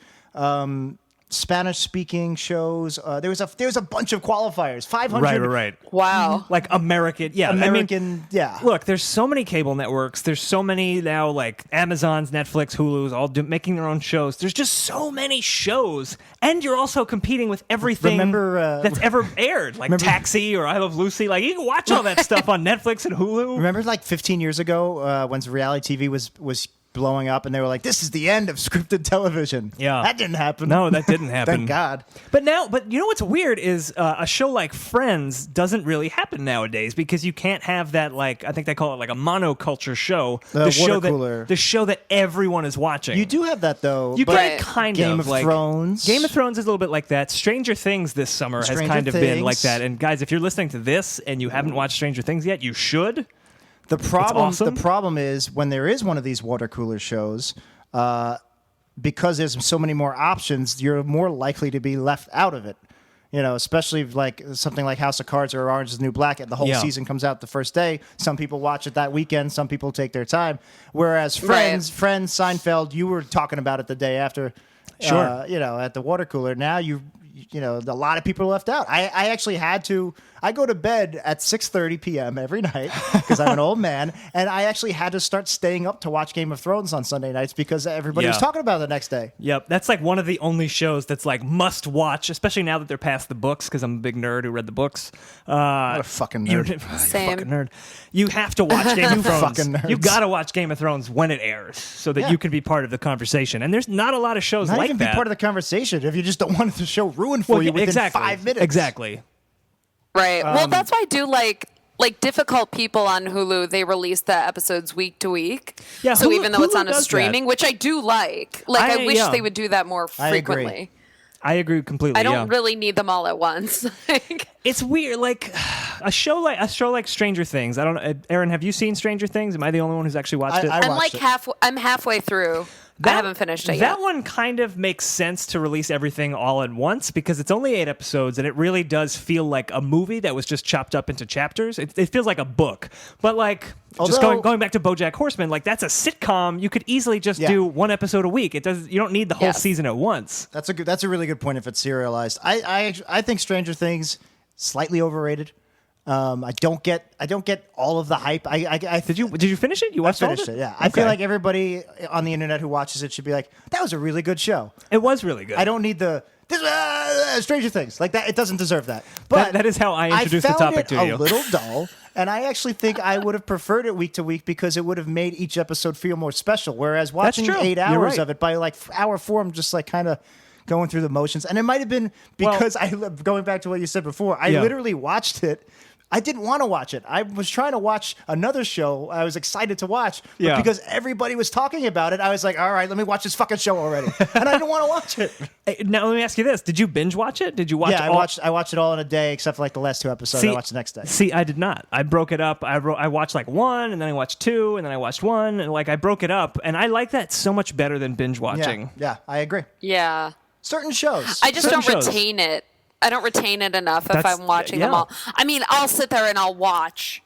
Spanish-speaking shows. There was a bunch of qualifiers. 500. Right. Wow. Like American, yeah. American, yeah. Look, there's so many cable networks. There's so many now, like Amazon's, Netflix, Hulu's, all making their own shows. There's just so many shows, and you're also competing with everything that's ever aired, like Taxi or I Love Lucy. Like you can watch all that stuff on Netflix and Hulu. Remember, like 15 years ago, when reality TV was blowing up, and they were like, "This is the end of scripted television." Yeah, that didn't happen. No, that didn't happen. Thank God. But you know what's weird is a show like Friends doesn't really happen nowadays because you can't have that, like, I think they call it like a monoculture show. The show that everyone is watching. You do have that though. You but get it kind Game of of like Thrones. Game of Thrones is a little bit like that. Stranger Things this summer has kind of been like that. And guys, if you're listening to this and you haven't watched Stranger Things yet, you should. The awesome. problem is when there is one of these water cooler shows, because there's so many more options, you're more likely to be left out of it. You know, especially like something like House of Cards or Orange is the New Black. The whole season comes out the first day. Some people watch it that weekend. Some people take their time. Whereas Friends, Seinfeld, you were talking about it the day after. Sure. At the water cooler. Now you know, a lot of people are left out. I actually had to. I go to bed at 6:30 p.m. every night because I'm an old man, and I actually had to start staying up to watch Game of Thrones on Sunday nights because everybody was talking about it the next day. Yep, that's like one of the only shows that's like must watch, especially now that they're past the books. Because I'm a big nerd who read the books. What a fucking nerd! Same. Fucking nerd. You have to watch Game of Thrones. Fucking nerds. You got to watch Game of Thrones when it airs so that you can be part of the conversation. And there's not a lot of shows Not like even that. be part of the conversation if you just don't want the show ruined for you within 5 minutes. Exactly. Right. Well, that's why I do like Difficult People on Hulu. They release the episodes week to week. Yeah. So Hulu, even though it's Hulu on a does streaming, that. which I do like I wish they would do that more I agree. frequently. I agree completely. I don't really need them all at once. It's weird, like a show like Stranger Things. I don't. Aaron, have you seen Stranger Things? Am I the only one who's actually watched it? I'm like I'm halfway through. I haven't finished it yet. That one kind of makes sense to release everything all at once because it's only 8 episodes and it really does feel like a movie that was just chopped up into chapters. It feels like a book. But like just going back to BoJack Horseman, like that's a sitcom. You could easily just do 1 episode a week. You don't need the whole season at once. That's a really good point if it's serialized. I think Stranger Things slightly overrated. I don't get all of the hype. Did you finish it? You watched I finished it. Yeah. I feel like everybody on the internet who watches it should be like, that was a really good show. It was really good. I don't need Stranger Things like that. It doesn't deserve that. But that is how I introduced the topic to you. I found it a little dull, and I actually think I would have preferred it week to week because it would have made each episode feel more special. Whereas watching 8 hours of it, by like hour 4, I'm just like kind of going through the motions. And it might have been because going back to what you said before, I literally watched it. I didn't want to watch it. I was trying to watch another show I was excited to watch, but because everybody was talking about it, I was like, all right, let me watch this fucking show already. And I didn't want to watch it. Now, let me ask you this. Did you binge watch it? Did you watch it? Yeah, I watched it all in a day, except for like the last 2 episodes. I watched the next day. See, I did not. I broke it up. I watched like 1, and then I watched 2, and then I watched 1, and like I broke it up. And I like that so much better than binge watching. Yeah, I agree. Yeah. Certain shows. I just don't retain it. I don't retain it enough if I'm watching them all. I mean, I'll sit there and I'll watch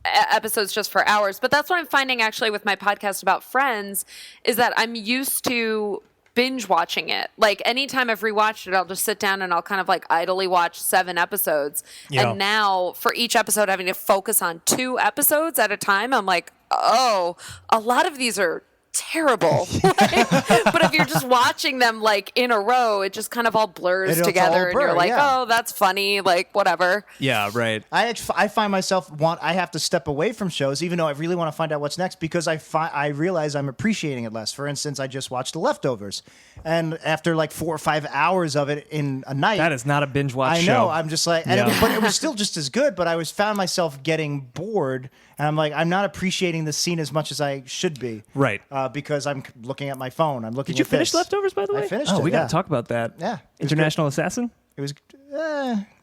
episodes just for hours. But that's what I'm finding actually with my podcast about Friends is that I'm used to binge watching it. Like anytime I've rewatched it, I'll just sit down and I'll kind of like idly watch 7 episodes. Yeah. And now for each episode having to focus on 2 episodes at a time, I'm like, oh, a lot of these are terrible. But if you're just watching them like in a row, it just kind of all blurs together, and you're like, oh, that's funny, like whatever. Yeah, right. I find myself I have to step away from shows, even though I really want to find out what's next, because I realize I'm appreciating it less. For instance, I just watched The Leftovers, and after like 4 or 5 hours of it in a night, that is not a binge watch show. I know. I'm just like, but it was still just as good. But I found myself getting bored, and I'm like, I'm not appreciating the scene as much as I should be. Right. Because I'm looking at my phone. I'm looking. Did you finish Leftovers, by the way? I finished it. We got to talk about that. Yeah. International Assassin. It was.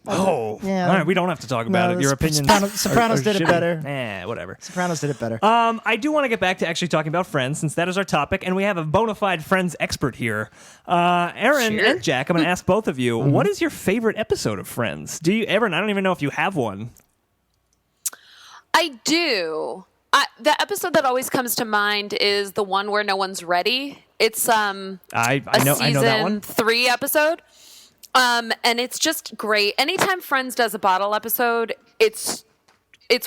Oh, yeah. All right, We don't have to talk about it. Your opinions. Sopranos did it shitty. better. Whatever. Sopranos did it better. I do want to get back to actually talking about Friends, since that is our topic, and we have a bona fide Friends expert here. Aaron Sure. and Jack, I'm going to ask both of you, what is your favorite episode of Friends? Aaron, I don't even know if you have one. I do. The episode that always comes to mind is the one where no one's ready. It's I know that one. season 3 episode. And it's just great. Anytime Friends does a bottle episode, it's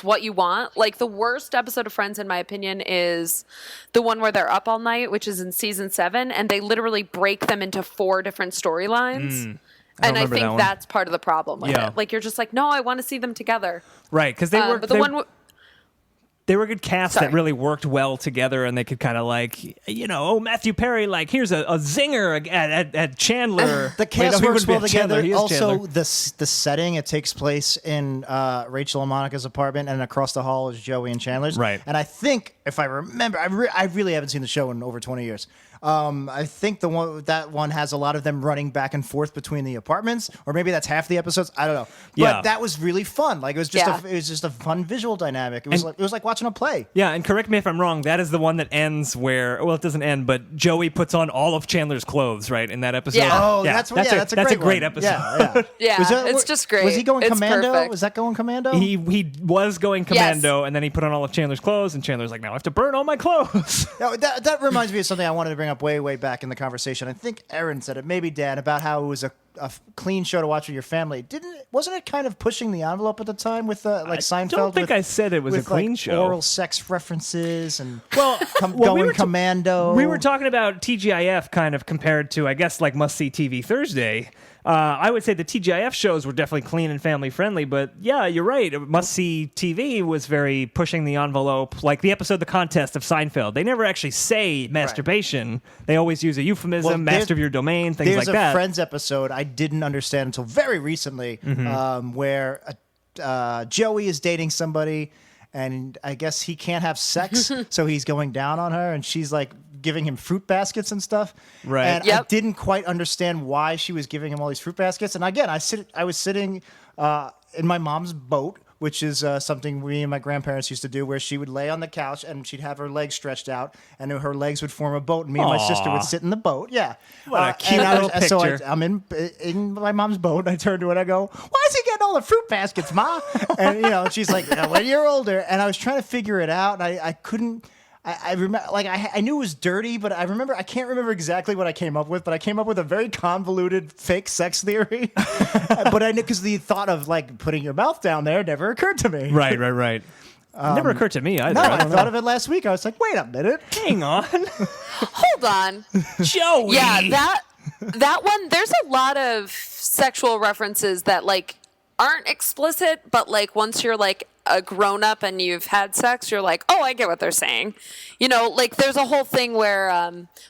what you want. Like, the worst episode of Friends, in my opinion, is the one where they're up all night, which is in season 7, and they literally break them into 4 different storylines. And I remember that think one. that's part of the problem with Yeah. it. Like, you're just like, no, I want to see them together. Right, because they were But the one. they were a good cast Sorry. that really worked well together, and they could kind of Matthew Perry, here's a zinger at Chandler. The cast Wait, no, he works wouldn't be well at Chandler, together. he is Also, Chandler. the setting, it takes place in Rachel and Monica's apartment, and across the hall is Joey and Chandler's. Right. And I think, if I remember, I really haven't seen the show in over 20 years. I think that one has a lot of them running back and forth between the apartments, or maybe that's half the episodes. I don't know. But Yeah. that was really fun. Like, it was just Yeah. it was just a fun visual dynamic. It was like watching a play. Yeah, and correct me if I'm wrong, that is the one that ends where, well, it doesn't end, but Joey puts on all of Chandler's clothes, right, in that episode? Yeah. Oh, that's a great one. episode. Yeah. Yeah, it's just great. Was he going It's commando? perfect. Was that going commando? He was going commando, and then he put on all of Chandler's clothes, and Chandler's like, now I have to burn all my clothes. No, that reminds me of something I wanted to bring up way back in the conversation. I think Erin said it, maybe Dan, about how it was a clean show to watch with your family. Wasn't it kind of pushing the envelope at the time with Seinfeld? I don't think I said it was a with, clean like, show. Oral sex references and Well, going commando. We were talking about TGIF kind of compared to, I guess, like Must See TV Thursday. I would say the TGIF shows were definitely clean and family friendly, but yeah, you're right. Must See TV was very pushing the envelope. Like the episode The Contest of Seinfeld. They never actually say masturbation. They always use a euphemism, Well, master of your domain, things There's like that. a Friends episode I didn't understand until very recently, where Joey is dating somebody, and I guess he can't have sex, so he's going down on her, and she's like giving him fruit baskets and stuff. Right. And I Yep. didn't quite understand why she was giving him all these fruit baskets. And again, I was sitting in my mom's boat, which is something we and my grandparents used to do, where she would lay on the couch and she'd have her legs stretched out, and her legs would form a boat, and me and my sister would sit in the boat. Yeah, What a cute little So picture. I'm in my mom's boat, and I turn to her and I go, "Why is he getting all the fruit baskets, Ma?" And she's like, "When you're older." And I was trying to figure it out, and I couldn't. I remember, I knew it was dirty, but I can't remember exactly what I came up with, but I came up with a very convoluted fake sex theory. But I knew, because the thought of like putting your mouth down there never occurred to me. Right. Never occurred to me either. No, I don't thought know. of it last week. I was like, wait a minute. Hang on. Hold on. Joey. Yeah, that one, there's a lot of sexual references that like aren't explicit, but like once you're like a grown up and you've had sex, you're like, oh, I get what they're saying. Like there's a whole thing where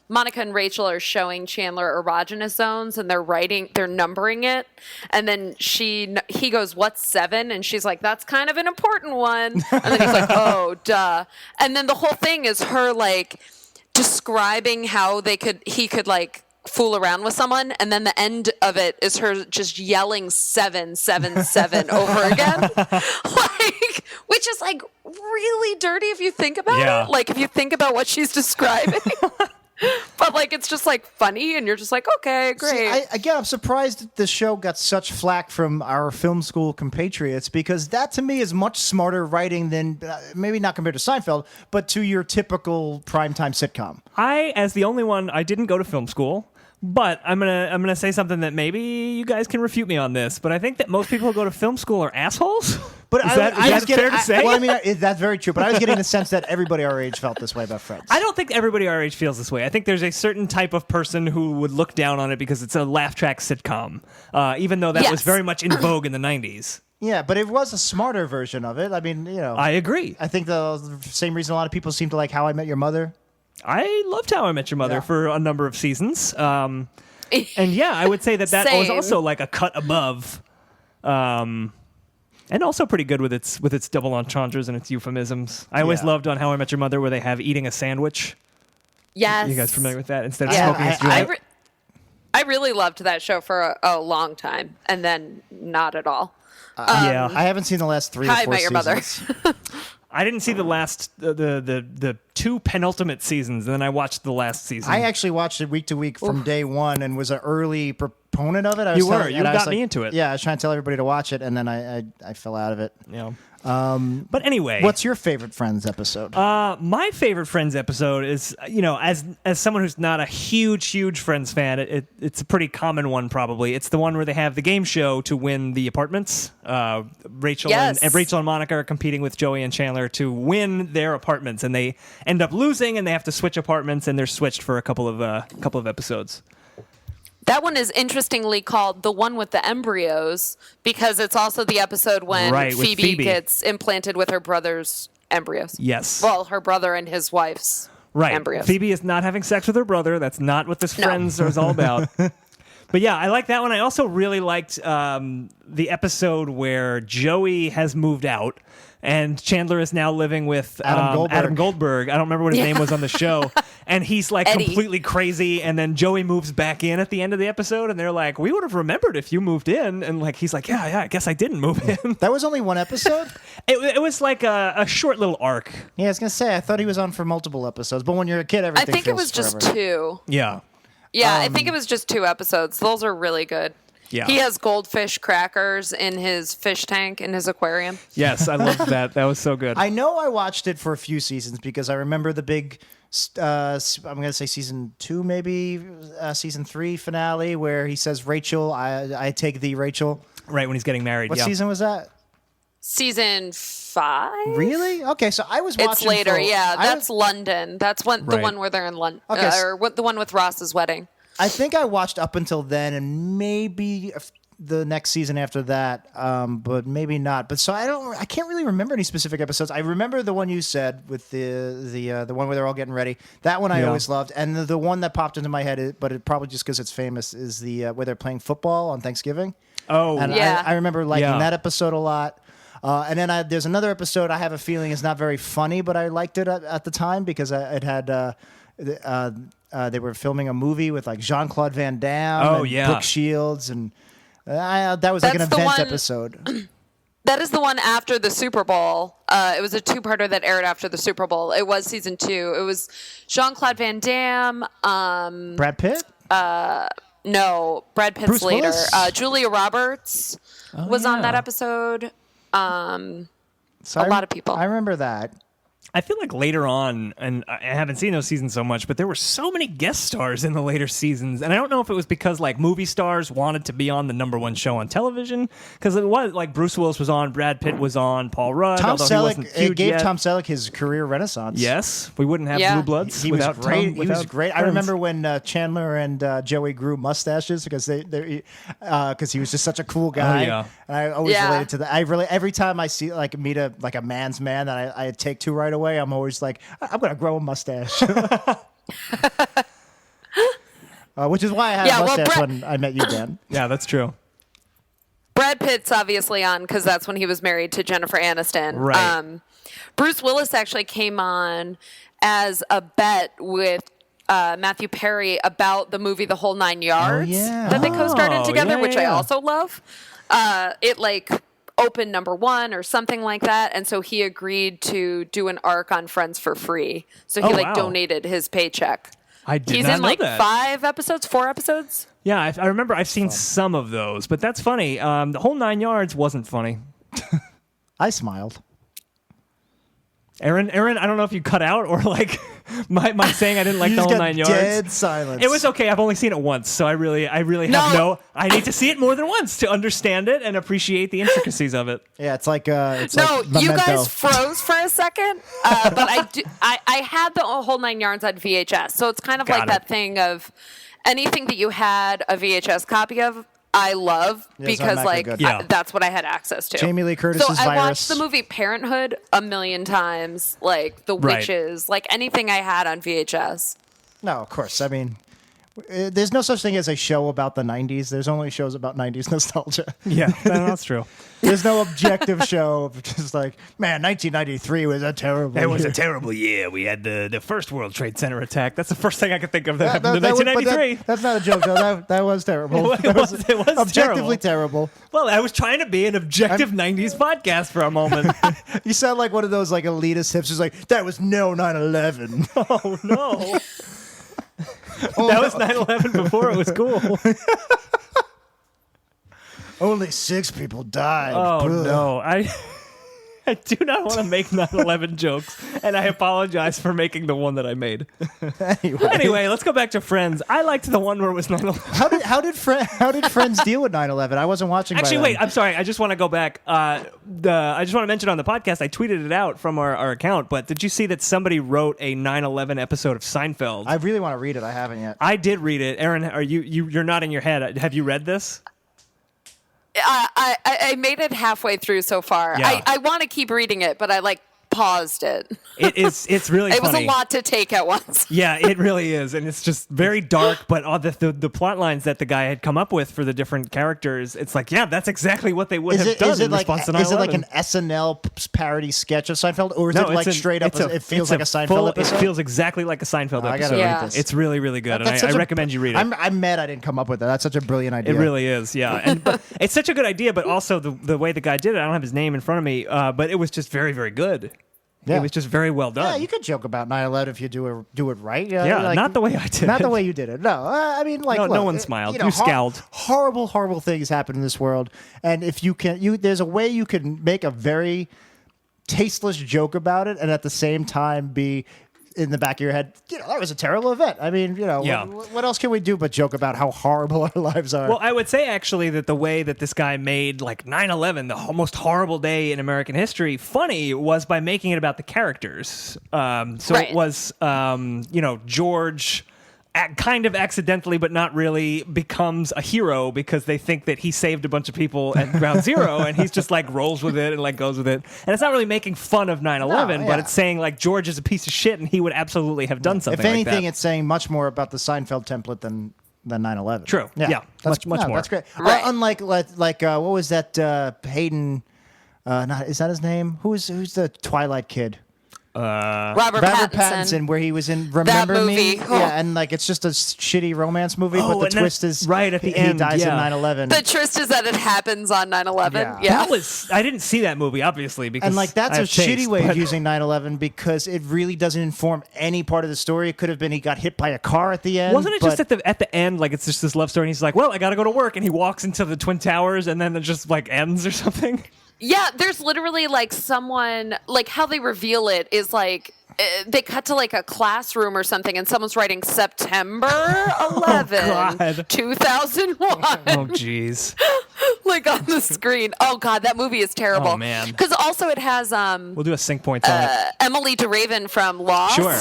Monica and Rachel are showing Chandler erogenous zones, and they're numbering it, and then he goes, what's 7? And she's like, that's kind of an important one. And then he's like, oh, duh. And then the whole thing is her like describing how he could like fool around with someone, and then the end of it is her just yelling 777 over again, like, which is like really dirty if you think about it. Like if you think about what she's describing. But like it's just like funny, and you're just like, okay, great. See, I'm surprised that the show got such flack from our film school compatriots, because that to me is much smarter writing than maybe not compared to Seinfeld, but to your typical primetime sitcom. As the only one, I didn't go to film school, but I'm gonna say something that maybe you guys can refute me on this. But I think that most people who go to film school are assholes. But is that fair to say? Well, I mean, that's very true. But I was getting the sense that everybody our age felt this way about Friends. I don't think everybody our age feels this way. I think there's a certain type of person who would look down on it because it's a laugh track sitcom, even though that was Yes. very much in vogue in the 90s. Yeah, but it was a smarter version of it. I mean, I agree. I think the same reason a lot of people seem to like How I Met Your Mother. I loved How I Met Your Mother Yeah. for a number of seasons. And yeah, I would say that was Same. also like a cut above. And also pretty good with its double entendres and its euphemisms. I always Yeah. loved on How I Met Your Mother where they have eating a sandwich. Yes. You guys familiar with that? Instead of Yeah. smoking a I- joint. I really loved that show for a long time, and then not at all. Yeah. I haven't seen the last 3 How or I 4 Met Your Mother. seasons. I didn't see the last the 2 penultimate seasons, and then I watched the last season. I actually watched it week to week from day one and was an early proponent of it. You got me into it. Yeah, I was trying to tell everybody to watch it, and then I fell out of it. Yeah. But anyway, What's your favorite Friends episode? my favorite Friends episode is, as someone who's not a huge Friends fan, it's a pretty common one probably. It's the one where they have the game show to win the apartments. Rachel Yes. and Rachel and Monica are competing with Joey and Chandler to win their apartments, and they end up losing, and they have to switch apartments, and they're switched for a couple of episodes. That one is interestingly called The One with the Embryos because it's also the episode when Right, with Phoebe. gets implanted with her brother's embryos. Yes. Well, her brother and his wife's Right. embryos. Phoebe is not having sex with her brother. That's not what this No. Friends is all about. But yeah, I like that one. I also really liked the episode where Joey has moved out and Chandler is now living with Adam Goldberg. I don't remember what his name was on the show. And he's like Eddie. completely crazy. And then Joey moves back in at the end of the episode. And they're like, we would have remembered if you moved in. And like he's like, yeah, I guess I didn't move in. That was only one episode? It was like a short little arc. Yeah, I was going to say, I thought he was on for multiple episodes, but when you're a kid, I everything think it feels was just forever. 2. Yeah. Yeah, I think it was just 2 episodes. Those are really good. Yeah. He has goldfish crackers in his fish tank in his aquarium. Yes, I loved that. That was so good. I know I watched it for a few seasons because I remember the big, I'm going to say season 2, maybe season 3 finale where he says, Rachel, I take thee, Rachel. Right, when he's getting married. What yeah. season was that? Season 5? Really? Okay, so I was watching. It's later, for- yeah. I That's London. That's the Right. one where they're in London. Okay, The one with Ross's wedding. I think I watched up until then, and maybe the next season after that, but maybe not. But so I can't really remember any specific episodes. I remember the one you said with the one where they're all getting ready. That one I Yeah. always loved, and the one that popped into my head, but it probably just because it's famous, is the where they're playing football on Thanksgiving. Oh, And Yeah. I remember liking Yeah. that episode a lot. And then there's another episode I have a feeling is not very funny, but I liked it at the time because it had they were filming a movie with like Jean-Claude Van Damme Oh, and yeah. Brooke Shields, and that was like an That's the event one- episode. That is the one after the Super Bowl. It was a 2-parter that aired after the Super Bowl. It was season 2. It was Jean-Claude Van Damme. Brad Pitt? No, Brad Pitt's Bruce later. Willis? Julia Roberts was on that yeah. episode. So a lot of people. I remember that. I feel like later on, and I haven't seen those seasons so much, but there were so many guest stars in the later seasons, and I don't know if it was because like movie stars wanted to be on the #1 show on television, because it was like Bruce Willis was on, Brad Pitt was on, Paul Rudd, Tom although he wasn't Selleck, huge it gave yet. Tom Selleck his career renaissance. Yes, we wouldn't have Yeah. Blue Bloods He was without great. Tom. He was without great. I Friends. remember when Chandler and Joey grew mustaches because because he was just such a cool guy. yeah. And I always Yeah. related to that. Every time I see meet a man's man that I take to right away, I'm always like, I'm gonna grow a mustache. Which is why I had Yeah, a well, mustache Brett- when I met you, Dan. Yeah, that's true. Brad Pitt's obviously on because that's when he was married to Jennifer Aniston. Right. Bruce Willis actually came on as a bet with Matthew Perry about the movie The Whole Nine Yards yeah. that they co-starred in Oh, together, yeah, which I yeah. also love. It like opened #1 or something like that, and so he agreed to do an arc on Friends for free. So he Oh, wow. donated his paycheck. I did He's not in know like that. 4 episodes. Yeah, I remember I've seen some of those, but that's funny. The Whole 9 Yards wasn't funny. I smiled. Erin, I don't know if you cut out or like my saying I didn't like You the just Whole got 9 Yards. dead silence. It was okay. I've only seen it once, so I really No. I need to see it more than once to understand it and appreciate the intricacies of it. Yeah, it's like No, like you Memento. guys froze for a second, but I had the Whole 9 Yards on VHS, so it's kind of Got like it. that thing of anything that you had a VHS copy of, I love Yeah, it's because automatically like good. Yeah. that's what I had access to. Jamie Lee Curtis's So I Virus. watched the movie Parenthood a million times, like The Right. Witches, like anything I had on VHS. No, of course. I mean, There's no such thing as a show about the 90s. There's only shows about 90s nostalgia. Yeah, that's true. There's no objective show of just like, man, 1993 was a terrible It was year. a terrible year. We had the first World Trade Center attack. That's the first thing I could think of that happened in That was- but 1993. that's not a joke, though. That was terrible. It That was objectively terrible. Well, I was trying to be an objective 90s podcast for a moment. You sound like one of those like elitist hipsters, like, that was no 9/11. Oh, no. That was 9/11 before it was cool. Only 6 people died. Oh, Ugh. no. I do not want to make 9/11 jokes, and I apologize for making the one that I made. Anyway, let's go back to Friends. I liked the one where it was 9/11. How did Friends deal with 9/11? I wasn't watching. Actually, by wait. then. I'm sorry. I just want to go back. I just want to mention on the podcast. I tweeted it out from our account. But did you see that somebody wrote a 9/11 episode of Seinfeld? I really want to read it. I haven't yet. I did read it. Aaron, are you're nodding your head? Have you read this? I made it halfway through so far. Yeah. I want to keep reading it, but I paused it. It's really It was funny. a lot to take at once. Yeah, it really is, and it's just very dark. But all the plot lines that the guy had come up with for the different characters, it's like, yeah, that's exactly what they would have done in response to 9/11. Is it like an SNL parody sketch of Seinfeld, or is it like straight up? It feels like a Seinfeld episode. It feels exactly like a Seinfeld I episode. gotta Yeah. read this. It's really, really good, and That's I such a- recommend you read it. I'm mad I didn't come up with that. That's such a brilliant idea. It really is, yeah. But it's such a good idea, but also the way the guy did it, I don't have his name in front of me, but it was just very, very good. Yeah. It was just very well done. Yeah, you could joke about 9/11 if you do it right. Yeah, not the way I did Not it. the way you did it. No, I mean, like, No, look, no one smiled. You scowled. Horrible things happen in this world, and if there's a way you can make a very tasteless joke about it, and at the same time be in the back of your head, that was a terrible event. I mean, Yeah. what else can we do but joke about how horrible our lives are? Well, I would say actually that the way that this guy made like 9/11, the most horrible day in American history, funny was by making it about the characters. So Right. it was, George kind of accidentally, but not really, becomes a hero because they think that he saved a bunch of people at ground zero, and he's just like rolls with it and like goes with it. And it's not really making fun of 9/11, No, but yeah. it's saying like George is a piece of shit and he would absolutely have done something if anything, like that. it's saying much more about the Seinfeld template than 9/11. True. Yeah. That's Much more. That's great. Right. Unlike what was that Hayden? Is that his name? Who's the Twilight kid? Robert Robert Pattinson. where he was in Remember Me. movie. Oh. Yeah, and like it's just a shitty romance movie, Oh, but the and then- twist is right at the he end, dies yeah. in 9/11. The twist is that it happens on 9/11. Yeah. Yeah. That was I didn't see that movie obviously because And like that's I a have taste, shitty way but- of using 9/11 because it really doesn't inform any part of the story. It could have been he got hit by a car at the end. Wasn't it just but- at the end, like it's just this love story, and he's like, "Well, I got to go to work," and he walks into the Twin Towers, and then it just like ends or something. Yeah, there's literally like someone, like how they reveal it is like they cut to like a classroom or something and someone's writing September 11, God. 2001, Oh, jeez. like on the screen. Oh God, that movie is terrible. Oh, man. Because also it has We'll do a sync points on it. Emily DeRaven from Lost Sure.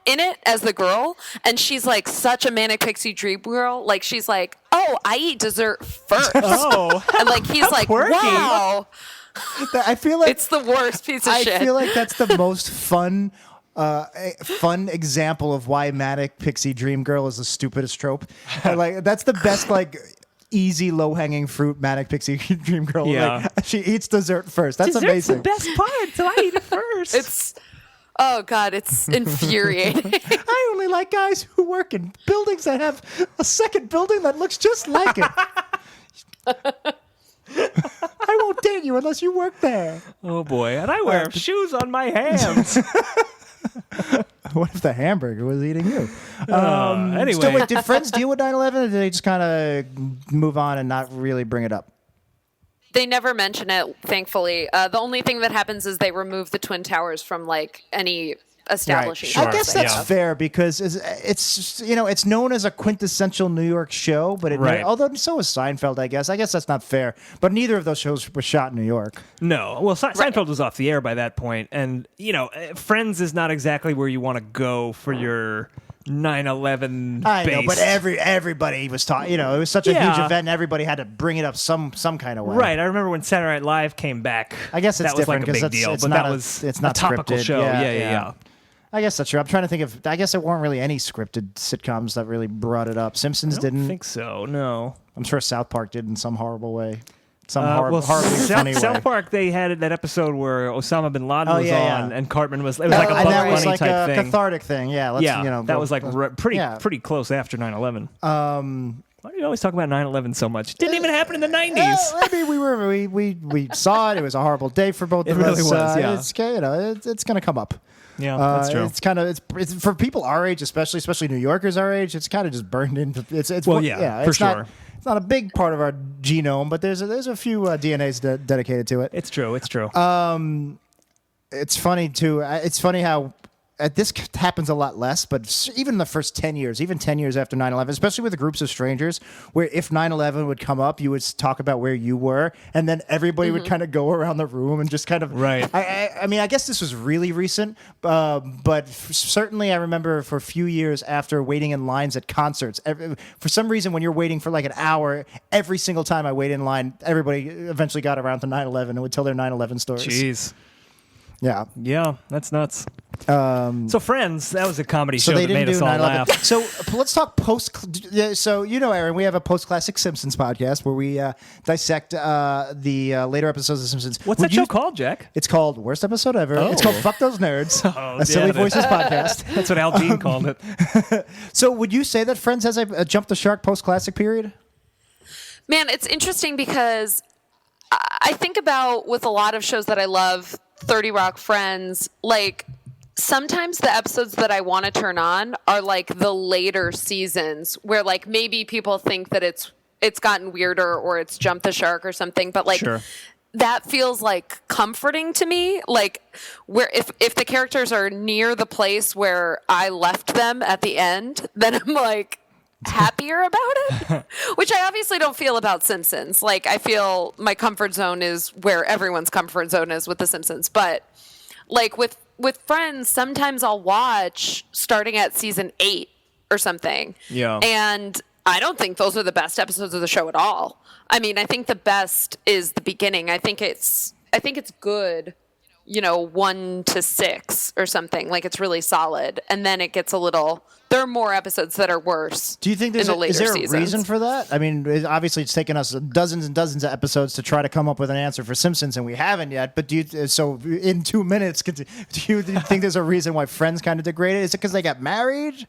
in it as the girl, and she's like such a manic pixie dream girl. Like she's like, oh, I eat dessert first. Oh, And like he's like, quirky. wow, I feel like it's the worst piece of I shit. feel like that's the most fun example of why Manic Pixie Dream Girl is the stupidest trope. Like that's the best easy low hanging fruit Manic Pixie Dream Girl. Yeah. Like, she eats dessert first. That's Dessert's amazing. the best part, so I eat it first. It's oh God, it's infuriating. I only like guys who work in buildings that have a second building that looks just like it. I won't date you unless you work there. Oh boy, and I wear shoes on my hands. What if the hamburger was eating you? Anyway, So wait, did Friends deal with 9/11 or did they just kind of move on and not really bring it up? They never mention it, thankfully. The only thing that happens is they remove the Twin Towers from like any establishing. Sure. I guess that's Yeah. fair because it's known as a quintessential New York show, but Right. although so is Seinfeld, I guess that's not fair. But neither of those shows were shot in New York. no. Well, Seinfeld was off the air by that point, and Friends is not exactly where you want to go for your 9/11 I know, but based- everybody was talking. It was such a huge Yeah. event, and everybody had to bring it up some kind of way. Right, I remember when Saturday Night Live came back. I guess it's that was like different a 'cause big it's- deal, it's but not that a- was it's not a topical scripted. show. Yeah, Yeah, yeah. yeah. I guess that's true. I'm trying to think of. I guess there weren't really any scripted sitcoms that really brought it up. Simpsons I don't didn't. think so. No. I'm sure South Park did in some horrible way. Some Well, horribly funny way. South Park, they had that episode where Osama bin Laden was on, and Cartman was. It was like a and Bugs that was Bunny like type a thing. cathartic thing. Yeah, let's, Yeah, that was like pretty close after 9/11. Why do you always talk about 9/11 so much? It didn't even happen in the 90s. I mean, we saw it. It was a horrible day for both of really us. was, yeah. It's going to come up. Yeah, that's true. It's kind of it's for people our age, especially New Yorkers our age. It's kind of just burned into. It's Well, yeah, for it's sure. Not, it's not a big part of our genome, but there's a few DNAs dedicated to it. It's true. It's true. It's funny too. It's funny how this happens a lot less, but even the first 10 years, even 10 years after 9/11, especially with groups of strangers, where if 9/11 would come up, you would talk about where you were, and then everybody would kind of go around the room and just kind of. Right. I mean, I guess this was really recent, but certainly I remember for a few years after waiting in lines at concerts. For some reason, when you're waiting for like an hour, every single time I waited in line, everybody eventually got around to 9/11 and would tell their 9/11 stories. Jeez. Yeah. Yeah, that's nuts. So Friends, that was a comedy show they that didn't made us do all 9/11. laugh. So let's talk post. So Aaron, we have a post-classic Simpsons podcast where we dissect the later episodes of Simpsons. What's that show called, Jack? It's called Worst Episode Ever. It's called Fuck Those Nerds, a Silly yeah, Voices podcast. That's what Al Jean called it. So would you say that Friends has a jump the shark post-classic period? Man, it's interesting because I think about with a lot of shows that I love, 30 Rock, Friends, like sometimes the episodes that I want to turn on are like the later seasons where like maybe people think that it's gotten weirder or it's jumped the shark or something, but like Sure. that feels like comforting to me. Like where if the characters are near the place where I left them at the end, then I'm like happier about it, which I obviously don't feel about Simpsons. Like I feel my comfort zone is where everyone's comfort zone is with the Simpsons, but like with Friends, sometimes I'll watch starting at season 8 or something. Yeah. And I don't think those are the best episodes of the show at all. I mean, I think the best is the beginning. I think it's good, 1 to 6 or something. Like it's really solid. And then it gets there are more episodes that are worse. Do you think is there a reason for that? I mean, obviously it's taken us dozens and dozens of episodes to try to come up with an answer for Simpsons, and we haven't yet. But so in 2 minutes, do you think there's a reason why Friends kind of degraded? Is it because they got married?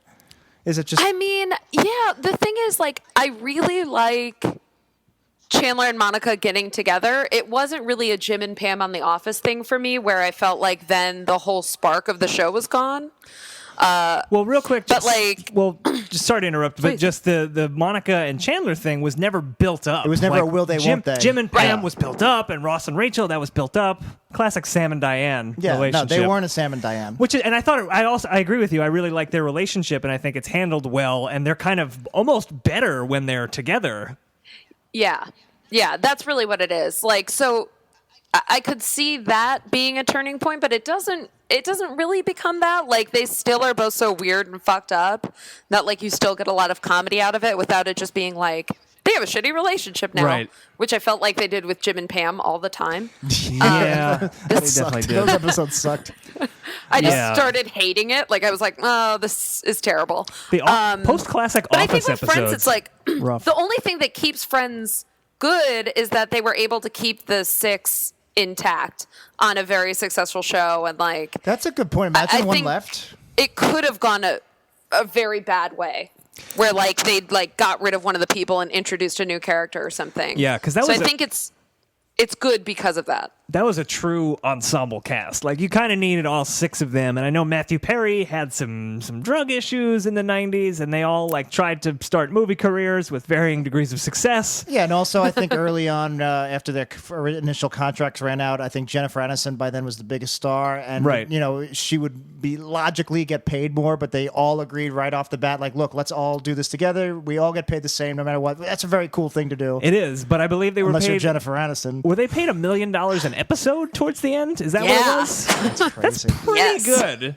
Is it just? I mean, yeah. The thing is, like, I really like Chandler and Monica getting together. It wasn't really a Jim and Pam on The Office thing for me, where I felt like then the whole spark of the show was gone. Well, real quick, But, like- just sorry to interrupt, but Please. just the Monica and Chandler thing was never built up. It was never a will they, Jim, won't they. Jim and Pam Right. was built up, and Ross and Rachel, that was built up. Classic Sam and Diane Yeah, no, relationship. they weren't a Sam and Diane. Which is, and I thought I agree with you. I really like their relationship, and I think it's handled well, and they're kind of almost better when they're together. Yeah. Yeah, that's really what it is. Like, so I could see that being a turning point, but it doesn't really become that. Like, they still are both so weird and fucked up that, like, you still get a lot of comedy out of it without it just being like, they have a shitty relationship now. Right. Which I felt like they did with Jim and Pam all the time. Yeah, they They definitely sucked. did. Those episodes sucked. I just Yeah. started hating it. Like, I was like, oh, this is terrible. The post-classic But I Office think with episodes. Friends, it's like, rough. the only thing that keeps Friends good is that they were able to keep the 6 intact on a very successful show, and like That's a good point. Imagine I one think left. it could have gone a very bad way, where like they'd like got rid of one of the people and introduced a new character or something. Yeah, 'cause that so was I think it's good because of that. That was a true ensemble cast. Like, you kind of needed all 6 of them. And I know Matthew Perry had some drug issues in the 90s, and they all like tried to start movie careers with varying degrees of success. Yeah, and also I think early on, after their initial contracts ran out, I think Jennifer Aniston by then was the biggest star, and Right. she would be logically get paid more, but they all agreed right off the bat, like, look, let's all do this together. We all get paid the same, no matter what. That's a very cool thing to do. It is, but I believe they were Unless you're paid. Jennifer Aniston. Were they paid $1 million an episode towards the end? Is that what Yeah. it was? That's crazy. Pretty Yes. good.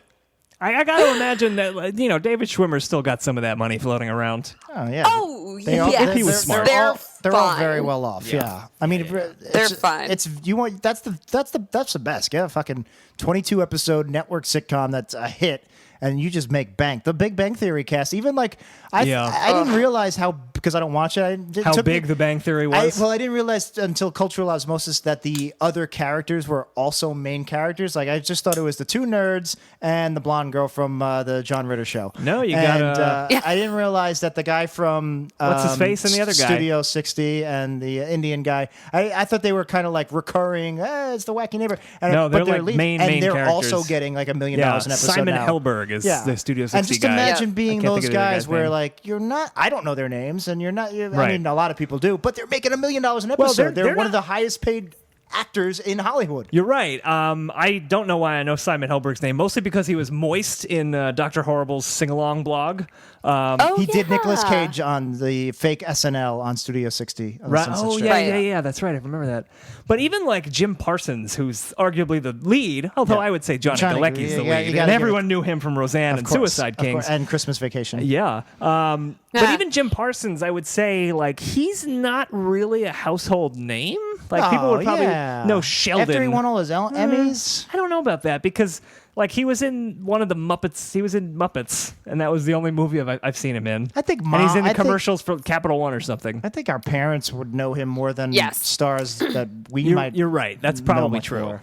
I got to imagine that David Schwimmer's still got some of that money floating around. Oh yeah. Oh They all- yes, if he was smart. They're they're all fine. very well off. Yeah. I mean, They're fine. It's you want that's the best. Get a fucking 22 episode network sitcom that's a hit. And you just make bank. The Big Bang Theory cast, even like I didn't realize how, because I don't watch it. How big The Bang Theory was? I didn't realize until cultural osmosis that the other characters were also main characters. Like I just thought it was the two nerds and the blonde girl from the John Ritter show. No, you and, gotta- I didn't realize that the guy from What's his face and the other guy? Studio 60 and the Indian guy. I thought they were kind of like recurring. It's the wacky neighbor. And, No, they're but like main and they're characters. also getting like $1 million Yeah, an episode Simon now. Helberg is the Studio 60 and just guy. imagine Yeah. being I can't think those of the other guys guy's where name. like you're not. I don't know their names, and you're not. I Right. mean, a lot of people do, but they're making $1 million an episode. they're they're one of not- the highest paid actors in Hollywood. You're right. I don't know why I know Simon Helberg's name, mostly because he was moist in Dr. Horrible's sing-along blog. He did yeah. Nicolas Cage on the fake SNL on Studio 60. on the Right. Sunset Oh, Strip. yeah, Right. yeah. That's right. I remember that. But even like Jim Parsons, who's arguably the lead, although I would say Johnny Galecki's the you lead, gotta and give everyone knew him from Roseanne and Of course, Suicide of course, Kings. and Christmas Vacation. Yeah. But Yeah. even Jim Parsons, I would say, like, he's not really a household name. Like, people would probably know Sheldon. After he won all his Emmys. I don't know about that because, like, he was in one of the Muppets. He was in Muppets, and that was the only movie I've seen him in. I think and he's in the I think- commercials for Capital One or something. I think our parents would know him more than Yes. stars that we You're, might. you're right. That's know probably much true. more.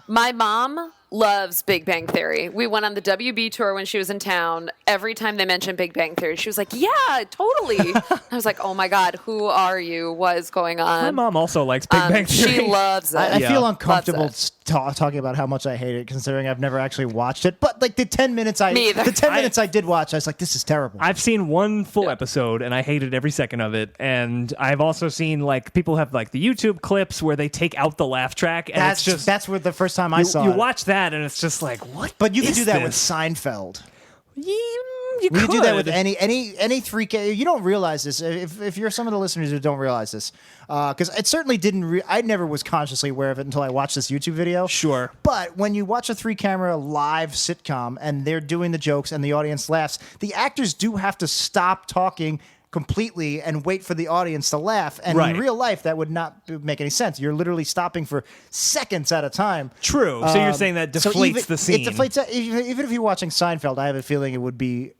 My mom loves Big Bang Theory. We went on the WB tour when she was in town. Every time they mentioned Big Bang Theory, she was like, "Yeah, totally." I was like, "Oh my god, who are you? What is going on?" My mom also likes Big Bang Theory. She loves it. I Yeah. feel uncomfortable Loves talking about how much I hate it, considering I've never actually watched it. But like the 10 minutes Me either. minutes I did watch, I was like, this is terrible. I've seen one full episode and I hated every second of it. And I've also seen like people have like the YouTube clips where they take out the laugh track and it's just that's where the first time I saw you it. watch that and it's just like what? But you could is do that with this? Seinfeld. You We could do that with could. any 3K. You don't realize this if you're some of the listeners who don't realize this, because it certainly didn't. I never was consciously aware of it until I watched this YouTube video. Sure. But when you watch a 3-camera live sitcom and they're doing the jokes and the audience laughs, the actors do have to stop talking completely and wait for the audience to laugh. And Right. in real life, that would not make any sense. You're literally stopping for seconds at a time. True. So you're saying that So deflates even- the scene. It deflates. Even if you're watching Seinfeld, I have a feeling it would be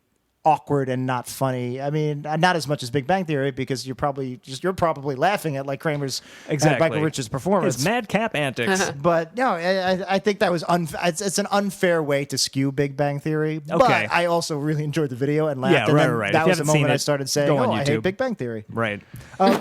awkward and not funny. I mean, not as much as Big Bang Theory because you're probably laughing at like Kramer's Exactly. Michael Richards' performance. His madcap antics. But no, I think that was it's an unfair way to skew Big Bang Theory. Okay. But I also really enjoyed the video and laughed. Yeah, and right, then right. If That you was the haven't seen moment I it, started saying, go on I YouTube. hate Big Bang Theory. Right.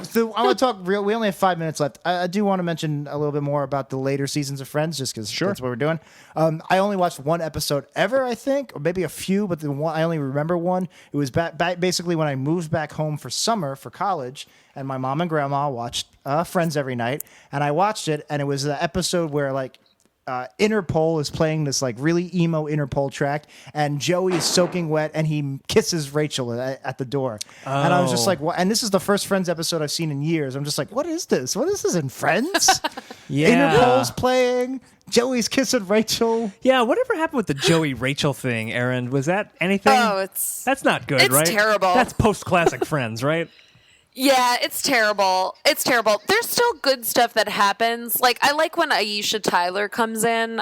So I want to talk real. We only have 5 minutes left. I do want to mention a little bit more about the later seasons of Friends, just because that's what we're doing. I only watched one episode ever, I think, or maybe a few, but the one I only remember one. It was back basically when I moved back home for summer for college, and my mom and grandma watched Friends every night, and I watched it, and it was the episode where like. Interpol is playing this like really emo Interpol track, and Joey is soaking wet, and he kisses Rachel at the door. And I was just like, "What?" And this is the first Friends episode I've seen in years. I'm just like, "What is this? What is this in Friends?" Yeah. Interpol's playing. Joey's kissing Rachel. Yeah, whatever happened with the Joey Rachel thing, Erin? Was that anything? Oh, That's not good, it's right? terrible. That's post-classic Friends, right? Yeah, it's terrible. It's terrible. There's still good stuff that happens. Like, I like when Aisha Tyler comes in.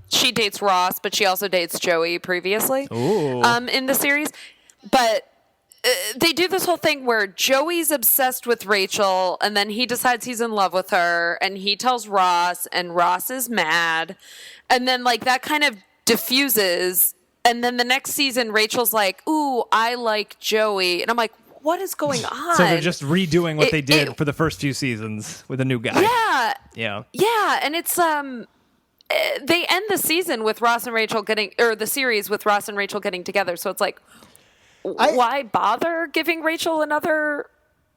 She dates Ross, but she also dates Joey previously in the series. But they do this whole thing where Joey's obsessed with Rachel, and then he decides he's in love with her, and he tells Ross, and Ross is mad. And then, like, that kind of diffuses. And then the next season, Rachel's like, ooh, I like Joey. And I'm like, what is going on? So they're just redoing what they did it- for the first few seasons with a new guy. Yeah. Yeah. Yeah, and it's they end the season with Ross and Rachel the series with Ross and Rachel getting together. So it's like why bother giving Rachel another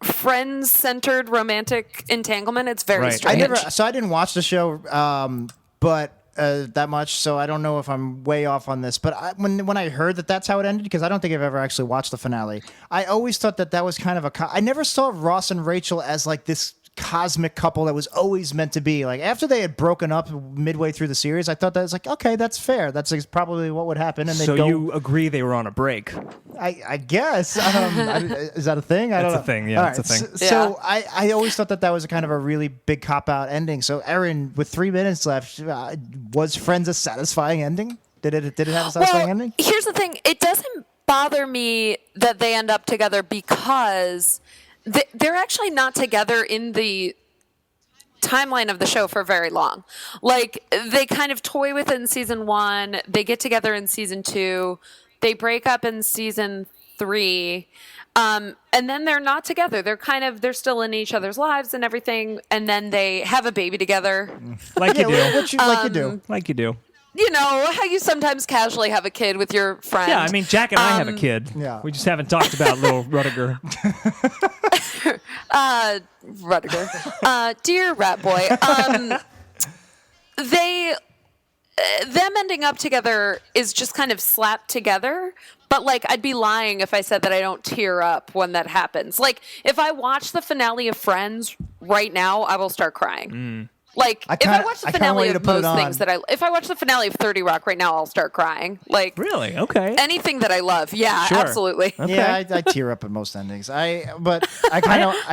friends-centered romantic entanglement? It's very Right. strange. I didn't watch the show, but that much, so I don't know if I'm way off on this. But when I heard that that's how it ended, because I don't think I've ever actually watched the finale, I always thought that was kind of I never saw Ross and Rachel as like this cosmic couple that was always meant to be. Like after they had broken up midway through the series, I thought that was like, okay, that's fair. That's probably what would happen. And So they'd go, you agree they were on a break? I guess. Is that a thing? I don't That's know. a thing, yeah, All it's a thing. So I always thought that was a kind of a really big cop-out ending. So Erin, with 3 minutes left, was Friends a satisfying ending? Did it have a satisfying ending? Here's the thing. It doesn't bother me that they end up together because they're actually not together in the timeline of the show for very long. Like, they kind of toy with it in season 1. They get together in season 2. They break up in season 3. And then they're not together. They're still in each other's lives and everything. And then they have a baby together. Like you do. Like you do. Like you do. You know, how you sometimes casually have a kid with your friend. Yeah, I mean, Jack and I have a kid. Yeah. We just haven't talked about little Rudiger. Rudiger. Dear rat boy. Them ending up together is just kind of slapped together. But, like, I'd be lying if I said that I don't tear up when that happens. Like, if I watch the finale of Friends right now, I will start crying. Like, if I watch the finale of most things if I watch the finale of 30 Rock right now, I'll start crying. Like, Really? Okay. anything that I love. Yeah, Sure. absolutely. Okay. Yeah, I tear up at most endings. I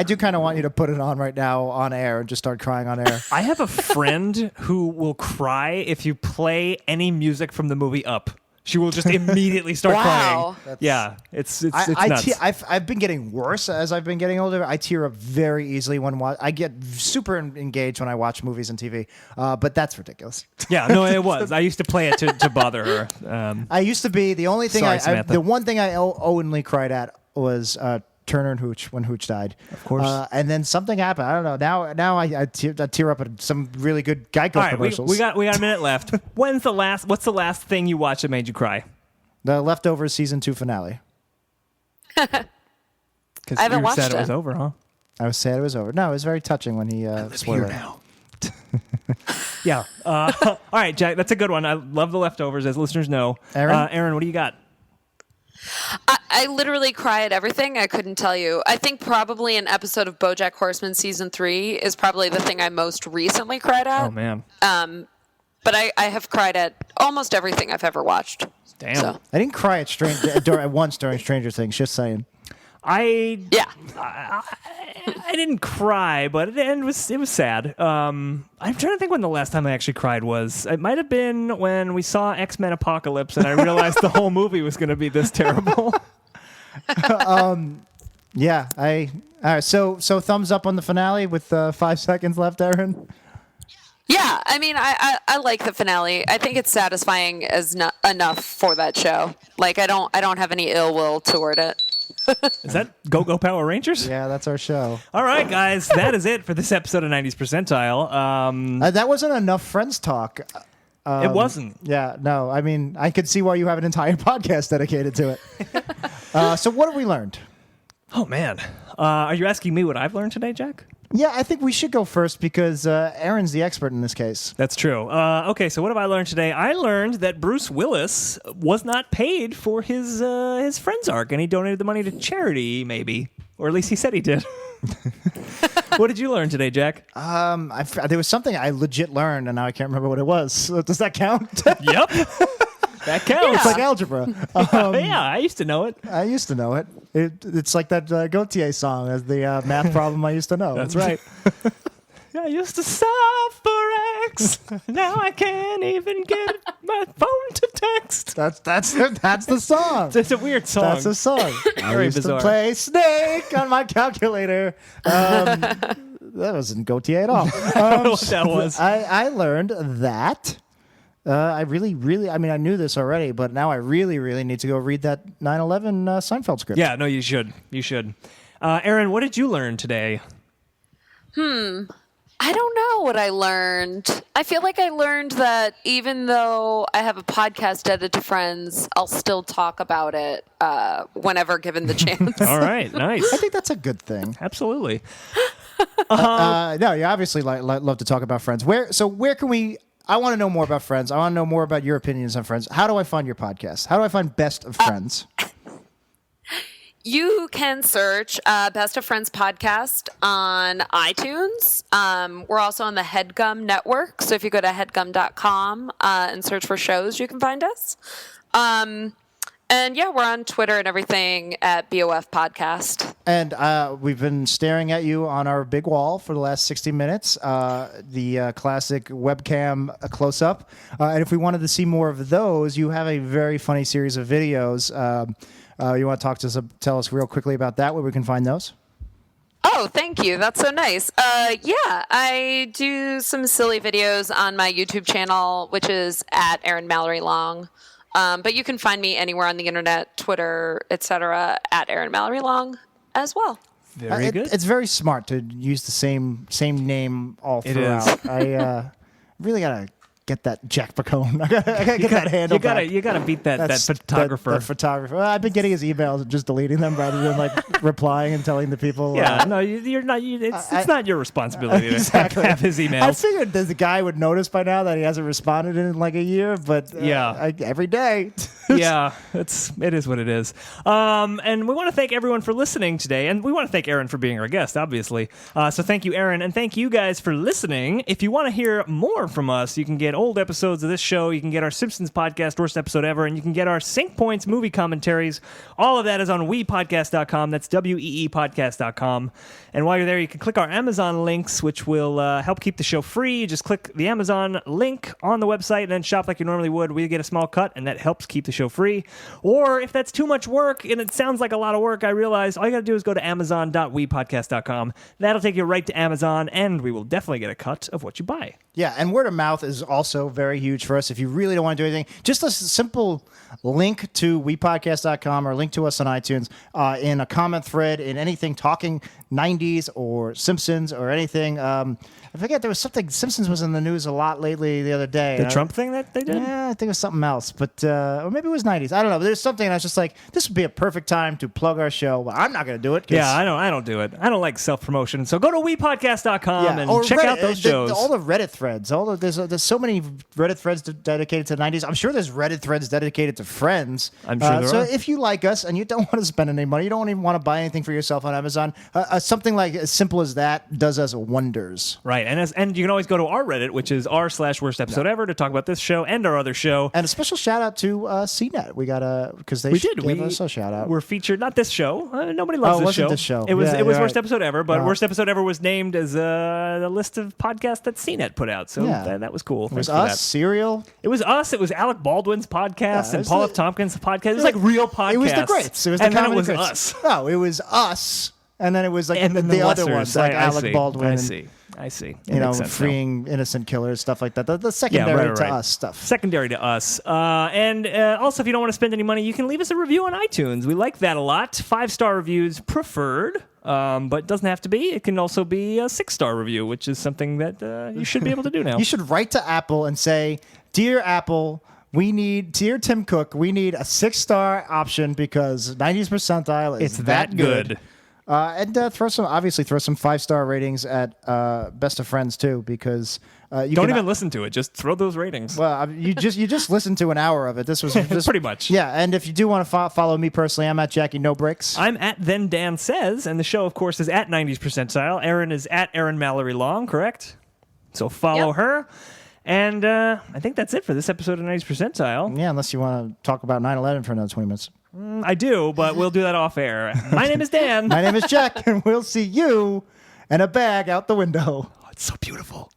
do kind of want you to put it on right now on air and just start crying on air. I have a friend who will cry if you play any music from the movie Up. She will just immediately start Wow. crying. Yeah, it's I nuts. I've been getting worse as I've been getting older. I tear up very easily when I get super engaged when I watch movies and TV. But that's ridiculous. Yeah, no, it was. I used to play it to bother her. I used to be the only thing. Sorry, Samantha. The one thing I only cried at was Turner and Hooch when Hooch died. Of course. And then something happened. I don't know. Now I tear up at some really good Geico All right, commercials. we got a minute left. What's the last thing you watched that made you cry? The Leftovers season 2 finale. Because I haven't you watched said it it. was over, huh? I was sad it was over. No, it was very touching when he spoiled it. Yeah. All right, Jack, that's a good one. I love the Leftovers, as listeners know. Erin? What do you got? I literally cry at everything. I couldn't tell you. I think probably an episode of BoJack Horseman season 3 is probably the thing I most recently cried at. Oh, man. But I have cried at almost everything I've ever watched. Damn. So, I didn't cry at once during Stranger Things. Just saying. yeah. I didn't cry, but it was sad. I'm trying to think when the last time I actually cried was. It might have been when we saw X-Men Apocalypse, and I realized the whole movie was going to be this terrible. Yeah. All right. So thumbs up on the finale with 5 seconds left, Erin. Yeah, I mean, I like the finale. I think it's satisfying as enough for that show. Like, I don't have any ill will toward it. Is that Go Go Power Rangers? Yeah, that's our show. All right, guys, that is it for this episode of 90s Percentile. That wasn't enough Friends talk. It wasn't. Yeah, no. I mean, I could see why you have an entire podcast dedicated to it. So what have we learned? Oh, man. Are you asking me what I've learned today, Jack? Yeah, I think we should go first because Erin's the expert in this case. That's true. Okay, so what have I learned today? I learned that Bruce Willis was not paid for his Friends arc, and he donated the money to charity, maybe. Or at least he said he did. What did you learn today, Jack? There was something I legit learned, and now I can't remember what it was. So does that count? Yep. That counts. It's like algebra. Yeah, I used to know it. I used to know it. It's like that Gautier song as the math problem I used to know. That's right. I used to solve for X. Now I can't even get my phone to text. That's the song. It's a weird song. That's the song. I Very used bizarre. to play Snake on my calculator. That wasn't Gautier at all. I don't know what that was. I learned that. I really, I mean, I knew this already, but now I really need to go read that 9/11 Seinfeld script. Yeah, no, you should. You should. Erin, what did you learn today? I don't know what I learned. I feel like I learned that even though I have a podcast dedicated to Friends, I'll still talk about it whenever given the chance. All right, nice. I think that's a good thing. Absolutely. No, you obviously love to talk about Friends. Where can we? I want to know more about Friends. I want to know more about your opinions on Friends. How do I find your podcast? How do I find Best of Friends? You can search Best of Friends podcast on iTunes. We're also on the HeadGum network. So if you go to headgum.com and search for shows, you can find us. And yeah, we're on Twitter and everything at BOF Podcast. And we've been staring at you on our big wall for the last 60 minutes, the classic webcam close-up. And if we wanted to see more of those, you have a very funny series of videos. You want to tell us real quickly about that, where we can find those? Oh, thank you. That's so nice. Yeah, I do some silly videos on my YouTube channel, which is at Erin Mallory Long. But you can find me anywhere on the internet, Twitter, etc., at Erin Mallory Long as well. Very good. It's very smart to use the same name all It throughout. is. I really gotta get that Jack Bacone. I gotta get that handle back. You gotta beat that photographer. That photographer. Well, I've been getting his emails and just deleting them rather than like replying and telling the people. Yeah, no, you're not. It's not your responsibility Exactly. to have his emails. I figured that the guy would notice by now that he hasn't responded in like a year, but Yeah. every day. Yeah, it is what it is. And we want to thank everyone for listening today, and we want to thank Erin for being our guest, obviously. So thank you, Erin, and thank you guys for listening. If you want to hear more from us, you can get old episodes of this show, you can get our Simpsons podcast, worst episode ever, and you can get our Sync Points movie commentaries. All of that is on weepodcast.com. That's weepodcast.com. And while you're there, you can click our Amazon links, which will help keep the show free. You just click the Amazon link on the website and then shop like you normally would. We get a small cut, and that helps keep the show free. Or if that's too much work, and it sounds like a lot of work, I realize all you got to do is go to amazon.weepodcast.com. That'll take you right to Amazon, and we will definitely get a cut of what you buy. Yeah, and word of mouth is also very huge for us. If you really don't want to do anything, just a simple link to wepodcast.com or link to us on iTunes in a comment thread, in anything talking 90s or Simpsons or anything. I forget, there was something, Simpsons was in the news a lot lately the other day. The Trump thing that they did? Yeah, I think it was something else, but or maybe it was 90s. I don't know. But there's something, and I was just like, this would be a perfect time to plug our show. Well, I'm not going to do it. Yeah, I don't do it. I don't like self-promotion. So go to wepodcast.com and check out those shows. All the Reddit threads. There's so many Reddit threads dedicated to the 90s. I'm sure there's Reddit threads dedicated to Friends. I'm sure there so are. if you like us and you don't want to spend any money, you don't even want to buy anything for yourself on Amazon, something like as simple as that does us wonders. Right, and you can always go to our Reddit, which is r/worst episode ever, to talk about this show and our other show. And a special shout out to CNET. We got because they gave us a shout out. We're featured, not this show. Nobody loves it this wasn't show. this show. It was Yeah, it was you're worst right. episode ever, but No. worst episode ever was named as the list of podcasts that CNET put out. So Yeah. that was cool. It was Thanks for us, that. Serial. It was us. It was Alec Baldwin's podcast Yeah, it and was Paul the- F. Tompkins' podcast. It was like real podcasts. It was the greats. It was the and then it comedy was greats. us. No, it was us. And then it was like And then the other lessers. ones, like I Alec see. Baldwin. I and, see. I see. It You know, makes sense now. freeing innocent killers, stuff like that. The secondary to us stuff. Secondary to us. And also, if you don't want to spend any money, you can leave us a review on iTunes. We like that a lot. 5-star reviews preferred, but it doesn't have to be. It can also be a 6-star review, which is something that you should be able to do now. You should write to Apple and say, "Dear Apple, dear Tim Cook, we need a 6-star option because 90s Percentile is It's that good. And throw some 5-star ratings at Best of Friends too, because you Don't can, even listen to it. Just throw those ratings. Well, you just listened to an hour of it. This was Pretty much. Yeah, and if you do want to follow me personally, I'm at Jackie No Bricks. I'm at Then Dan Says, and the show, of course, is at 90s Percentile. Erin is at Erin Mallory Long, correct? So follow Yep. her. And I think that's it for this episode of 90s Percentile. Yeah, unless you want to talk about 9/11 for another 20 minutes. I do, but we'll do that off air. My name is Dan. My name is Jack, and we'll see you in a bag out the window. Oh, it's so beautiful.